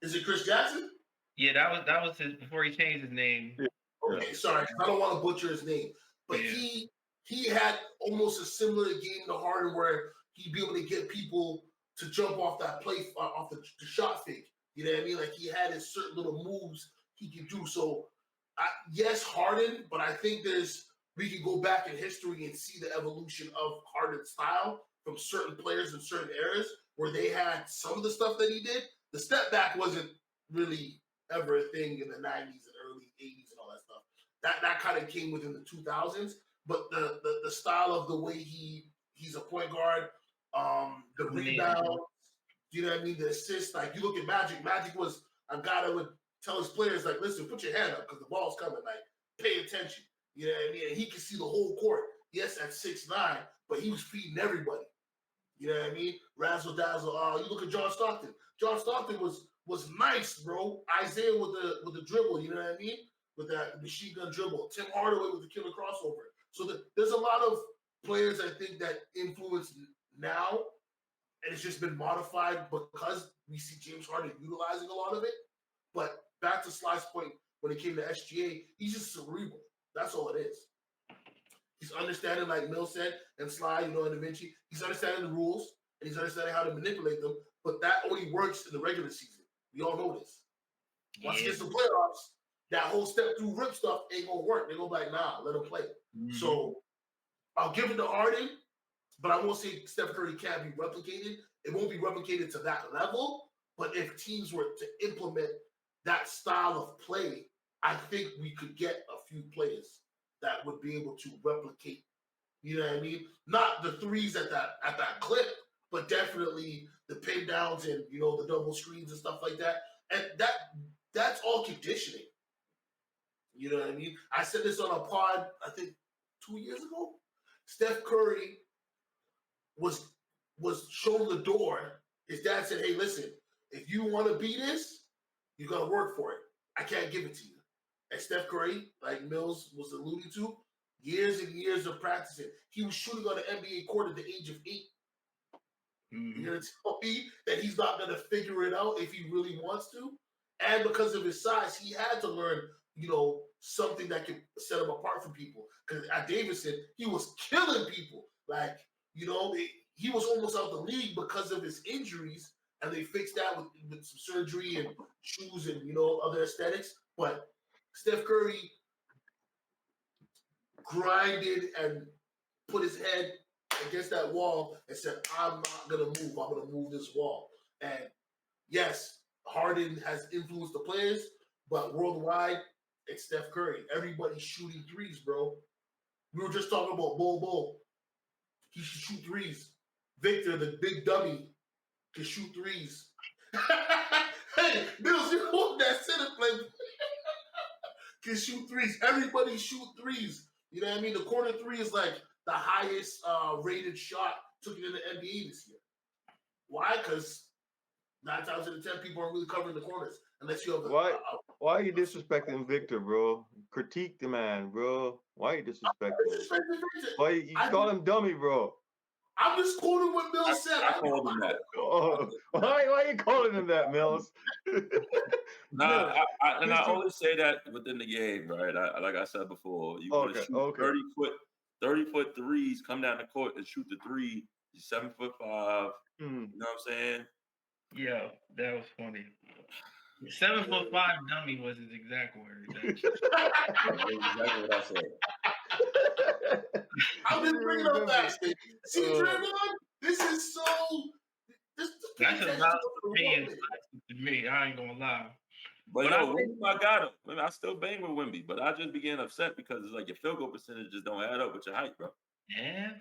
Is it Chris Jackson? Yeah, that was his before he changed his name. Yeah. Okay, sorry, I don't want to butcher his name, but he had almost a similar game to Harden where he'd be able to get people to jump off that play off the shot fake. You know what I mean? Like he had his certain little moves he could do. So yes, Harden, but I think we can go back in history and see the evolution of Harden's style from certain players in certain eras where they had some of the stuff that he did. The step back wasn't really ever a thing in the 90s and early 80s and all that stuff. That kind of came within the 2000s. But the style of the way he's a point guard, the rebound, you know what I mean? The assist, like you look at Magic. Magic was a guy that would tell his players, like, listen, put your hand up because the ball's coming. Like, pay attention. You know what I mean? And he could see the whole court. Yes, at 6'9", but he was feeding everybody. You know what I mean? Razzle dazzle. You look at John Stockton. John Stockton was nice, bro. Isaiah with the dribble. You know what I mean? With that machine gun dribble. Tim Hardaway with the killer crossover. So there's a lot of players I think that influence now, and it's just been modified because we see James Harden utilizing a lot of it. But back to Sly's point, when it came to SGA, he's just cerebral. That's all it is. He's understanding, like Mill said, and Sly, and Da Vinci, he's understanding the rules, and he's understanding how to manipulate them, but that only works in the regular season. We all know this. Once he gets to playoffs, that whole step through rip stuff ain't going to work. They're going to be like, nah, let him play. Mm-hmm. So I'll give it to Harden, but I won't say Steph Curry can't be replicated. It won't be replicated to that level, but if teams were to implement that style of play, I think we could get a few players that would be able to replicate, you know what I mean? Not the threes at that clip, but definitely the pin downs and, the double screens and stuff like that. And that's all conditioning. You know what I mean? I said this on a pod, I think 2 years ago. Steph Curry was shown the door. His dad said, hey, listen, if you want to be this, you got to work for it. I can't give it to you. And Steph Curry, like Mills was alluding to, years and years of practicing. He was shooting on the NBA court at the age of 8. Mm-hmm. You're going to tell me that he's not going to figure it out if he really wants to? And because of his size, he had to learn, something that could set him apart from people. Because at Davidson, he was killing people. Like, he was almost out the league because of his injuries. And they fixed that with some surgery and shoes and, other aesthetics. But Steph Curry grinded and put his head against that wall and said, I'm not going to move. I'm going to move this wall. And yes, Harden has influenced the players, but worldwide, it's Steph Curry. Everybody's shooting threes, bro. We were just talking about Bo. He should shoot threes. Victor, the big dummy, can shoot threes. Hey, Mills, you know that center play can shoot threes. Everybody shoot threes. You know what I mean? The corner three is like the highest rated shot took it in the NBA this year. Why? Because 9 times out of 10 people aren't really covering the corners unless you have. Why are you disrespecting Victor, bro? Critique the man, bro. Why are you disrespecting him? Why you call him dummy, bro? I'm just quoting what Mills said. I called him that. Why are you calling him that, Mills? I only say that within the game, right? Like I said before, you want to shoot 30-foot threes, come down the court and shoot the three. He's 7'5". You know what I'm saying? Yeah, that was funny. 7'5" dummy was his exact word. Exactly what I said. I'm just bringing up facts. See, Draymond, this is so. That's a valid opinion to me. I ain't gonna lie. But yo, Wimby, I got him. I still bang with Wimby, but I just be getting upset because it's like your field goal percentage just don't add up with your height, bro. Yeah.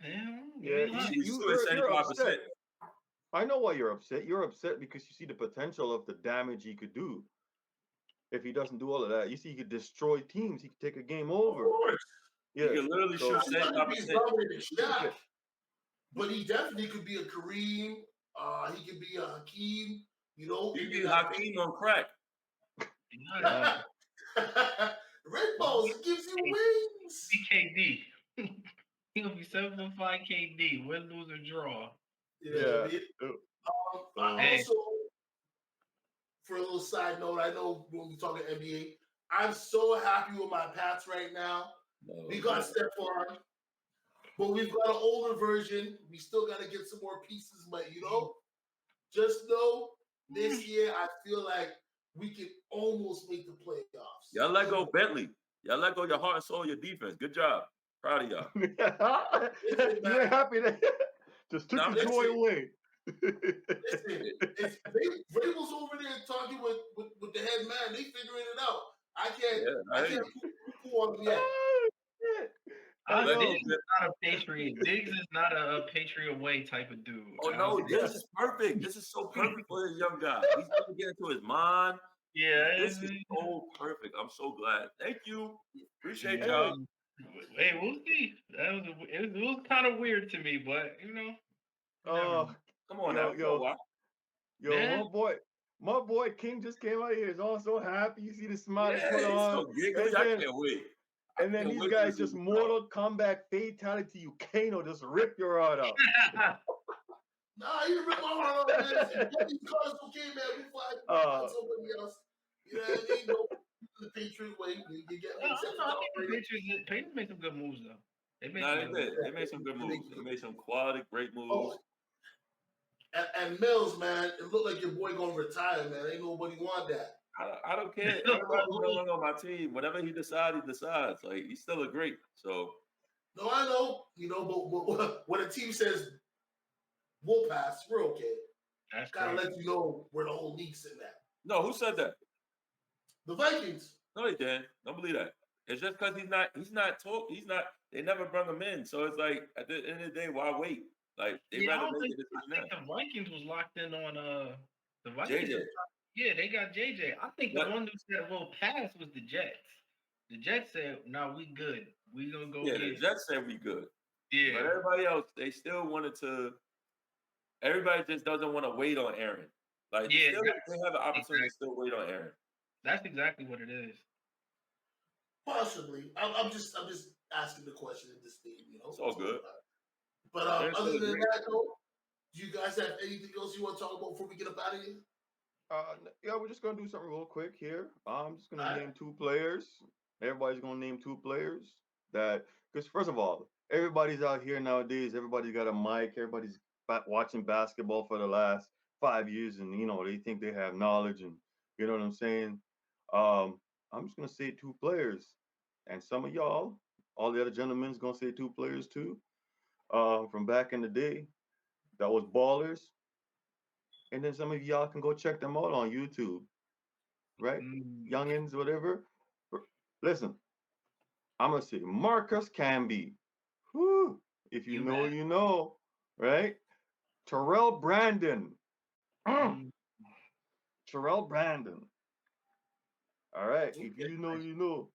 You're upset. I know why you're upset. You're upset because you see the potential of the damage he could do. If he doesn't do all of that, you see he could destroy teams. He could take a game over. Of course. Yeah. He could literally shoot 75%. But he definitely could be a Kareem. He could be a Hakeem. You know, he could be Hakeem on crack. Red Balls, it gives you wings. KD. He'll be 7'5" KD. Win, lose, or draw. Yeah. I also, for a little side note, I know when we talking NBA, I'm so happy with my Pats right now. We got Stephon, but we've got an older version. We still got to get some more pieces, but just know this year I feel like we can almost make the playoffs. Y'all let go Bentley. Y'all let go your heart and soul, your defense. Good job. Proud of y'all. You're happy that just took your joy away. Listen, Vrabel's over there talking with the head man. They figuring it out. I can't poo on them yet. Diggs is not a Patriot. Diggs is not a Patriot way type of dude. Oh no, this is perfect. This is so perfect for this young guy. He's gonna get into his mind. Yeah, this is so perfect. I'm so glad. Thank you. Appreciate y'all. Hey, we'll see. It was kind of weird to me, but come on now, my boy King just came out here. He's all so happy. You see the smile he put on. So giggly. I can't wait. And then these guys just Mortal Kombat fatality. You Kano just rip your heart out. Nah, you rip my heart out, man. These cars okay, man. We find somebody else. You know what I mean? No, the Patriot way. You get Patriots made some good moves though. They made some good moves. They made some quality, great moves. And Mills, man, it looked like your boy gonna retire, man. Ain't nobody want that. I don't care. Everybody's no longer on my team. Whatever he decides, he decides. Like he's still a great. So. No, I know. But when a team says we'll pass, we're okay. That's gotta let you know where the whole league's in that. No, who said that? The Vikings. No, they didn't. Don't believe that. It's just because they never brought him in. So it's like at the end of the day, why wait? Like they rather make a decision now. The Vikings was locked in on the Vikings. JJ. Yeah, they got JJ. I think the one who said we'll pass was the Jets. The Jets said, "No, we good. We gonna go." Yeah, the Jets said we good. Yeah, but everybody else, they still wanted to. Everybody just doesn't want to wait on Aaron. Like they have an opportunity to still wait on Aaron. That's exactly what it is. Possibly. I'm just asking the question in this thing. It's all good. But other than that, though, do you guys have anything else you want to talk about before we get up out of here? Yeah, we're just gonna do something real quick here. I'm just gonna name 2 players. Everybody's gonna name 2 players because first of all, everybody's out here nowadays. Everybody's got a mic. Everybody's watching basketball for the last 5 years, and they think they have knowledge, and you know what I'm saying. I'm just gonna say 2 players, and some of y'all, all the other gentlemen's gonna say 2 players too. From back in the day, that was ballers. And then some of y'all can go check them out on YouTube, right? Youngins, whatever. Listen, I'm going to say Marcus Camby. Whew. If you know, you know, right? Terrell Brandon. Terrell Brandon. All right. Okay. If you know, you know.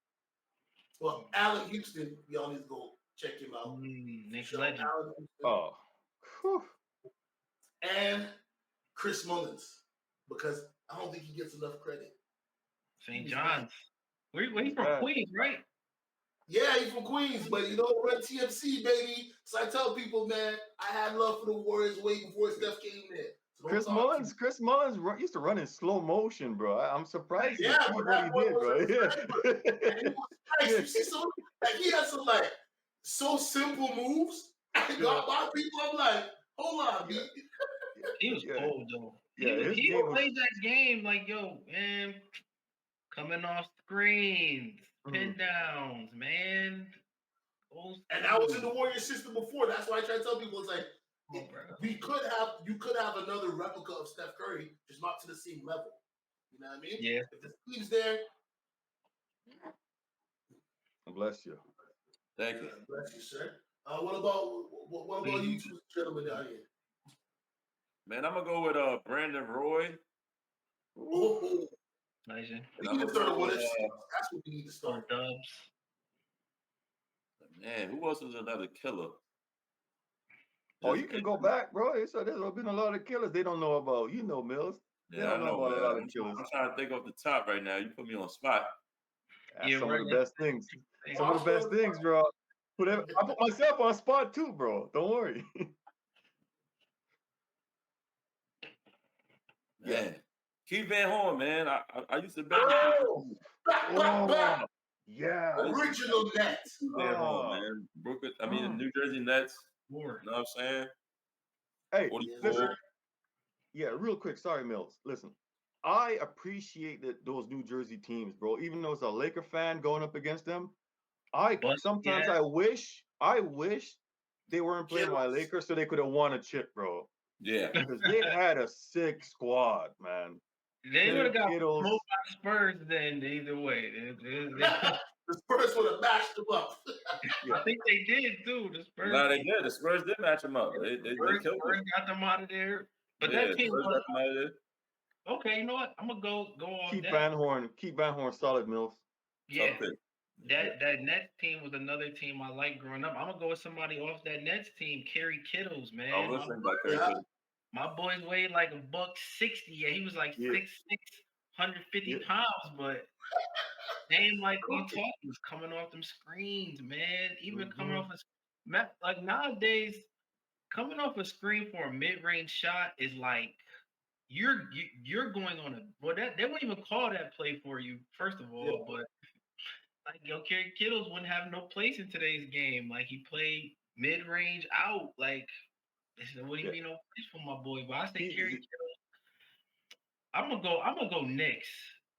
Well, Allen Houston, y'all need to go check him out. Next legend. Oh. Whew. And Chris Mullins, because I don't think he gets enough credit. St. John's. Where he's from Queens, right? Yeah, he's from Queens, but we're at TMC, baby. So I tell people, man, I had love for the Warriors way before Steph came there. So Chris Mullins used to run in slow motion, bro. I'm surprised. Yeah, but what he did, bro. Yeah. And he was nice. You see some, he had some so simple moves. I got my people. I'm like, Hold on, yeah. He was cold though. Yeah, He played that game like, yo, man, coming off screens, pin downs, man. And that was in the Warrior system before. That's why I try to tell people, it's like, you could have another replica of Steph Curry, just not to the same level. You know what I mean? Yeah. If the team's there. Bless you. Thank you. Bless you, sir. What about you two gentlemen down here? Man, I'm gonna go with Brandon Roy. Oh, nice. We need to start with that's what we need to start. Dubs. Man, who else was another killer? Oh, you can go back, bro. So there's been a lot of killers they don't know about. You know, Mills. They don't know about a lot of killers. I'm trying to think off the top right now. You put me on the spot. That's some of the best things. Some of the best things, bro. I put myself on spot too, bro. Don't worry. Man, Keith Van Horn, man. I used to bet. Back. Yeah. Original Nets. Van Horn, man. Brooklyn. I mean, the New Jersey Nets. You know what I'm saying? Hey, listen. Yeah, real quick. Sorry, Mills. Listen, I appreciate those New Jersey teams, bro. Even though it's a Laker fan going up against them, I wish they weren't playing my Lakers so they could have won a chip, bro. Yeah, because they had a sick squad, man. They would have got smoked by Spurs then either way. The Spurs would have matched them up. I think they did too. The Spurs. No, they did. The Spurs did match them up. They killed them. Spurs got them out of there. But that team was okay. You know what? I'm gonna go off Keep Van Horn solid, Mills. Yeah. That Nets team was another team I liked growing up. I'm gonna go with somebody off that Nets team, Kerry Kittles, man. Oh, listen about Kerry Kittles. My boy weighed like $160. Yeah, he was like 6'6", 150 pounds, but same like we talked, he was coming off them screens, man. Even coming off like nowadays, coming off a screen for a mid-range shot is like you're going on they wouldn't even call that play for you, first of all, but like Kerry Kittles wouldn't have no place in today's game. Like he played mid-range out, like there wouldn't be no place for my boy. But I say Kerry Kittles. I'm gonna go Knicks.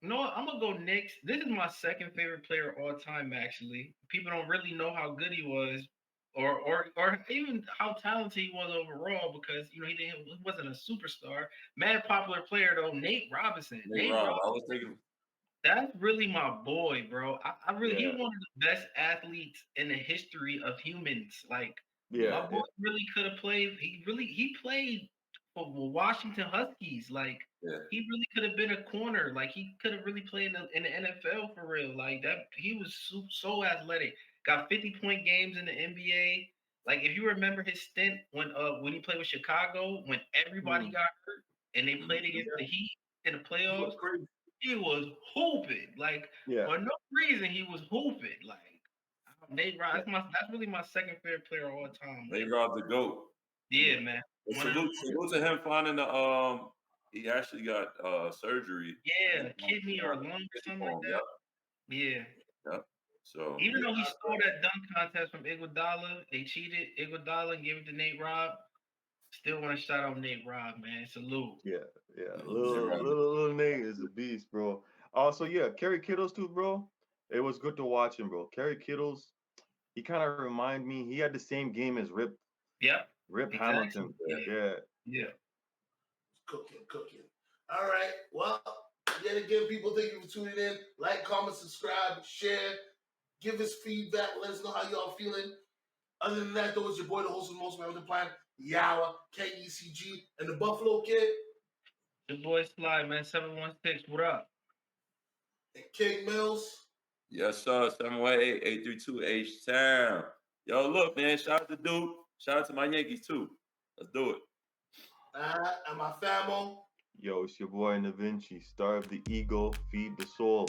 You know what? I'm gonna go Knicks. This is my second favorite player of all time. Actually, people don't really know how good he was, or even how talented he was overall, because he wasn't a superstar. Mad popular player though, Nate Robinson. Nate Robinson. I was thinking. That's really my boy, bro. I really he's one of the best athletes in the history of humans. Like my boy really could have played. He played for Washington Huskies. Like he really could have been a corner. Like he could have really played in the NFL for real. Like that, he was so athletic. Got 50-point games in the NBA. Like if you remember his stint when he played with Chicago, when everybody got hurt and they played against the Heat in the playoffs. He was hooping, like for no reason. He was hooping, like Nate Rob. That's really my second favorite player of all time. Nate Rob the GOAT. Yeah, man. Salute to him finding the he actually got surgery. Yeah, kidney or lung or something like that. Yeah. Yep. So even though he stole that dunk contest from Iguodala, they cheated Iguodala and gave it to Nate Rob. Still want to shout out Nate Rob, man. Salute. Yeah. Little Nate is a beast, bro. Also, Kerry Kittles too, bro. It was good to watch him, bro. Kerry Kittles, he kind of remind me. He had the same game as Rip. Yep. Rip Hamilton. Yeah. Cooking. All right. Well, yet again, people, thank you for tuning in. Like, comment, subscribe, share. Give us feedback. Let us know how y'all feeling. Other than that, though, it's your boy, the host of the Most Memorable Plan, Yawa, KECG, and the Buffalo Kid. The boy Sly, man, 716. What up? And King Mills. Yes, sir. 718-832-H-Town. Yo, look, man. Shout out to Duke. Shout out to my Yankees, too. Let's do it. And my famo. Yo, it's your boy Da Vinci. Starve the ego, feed the soul.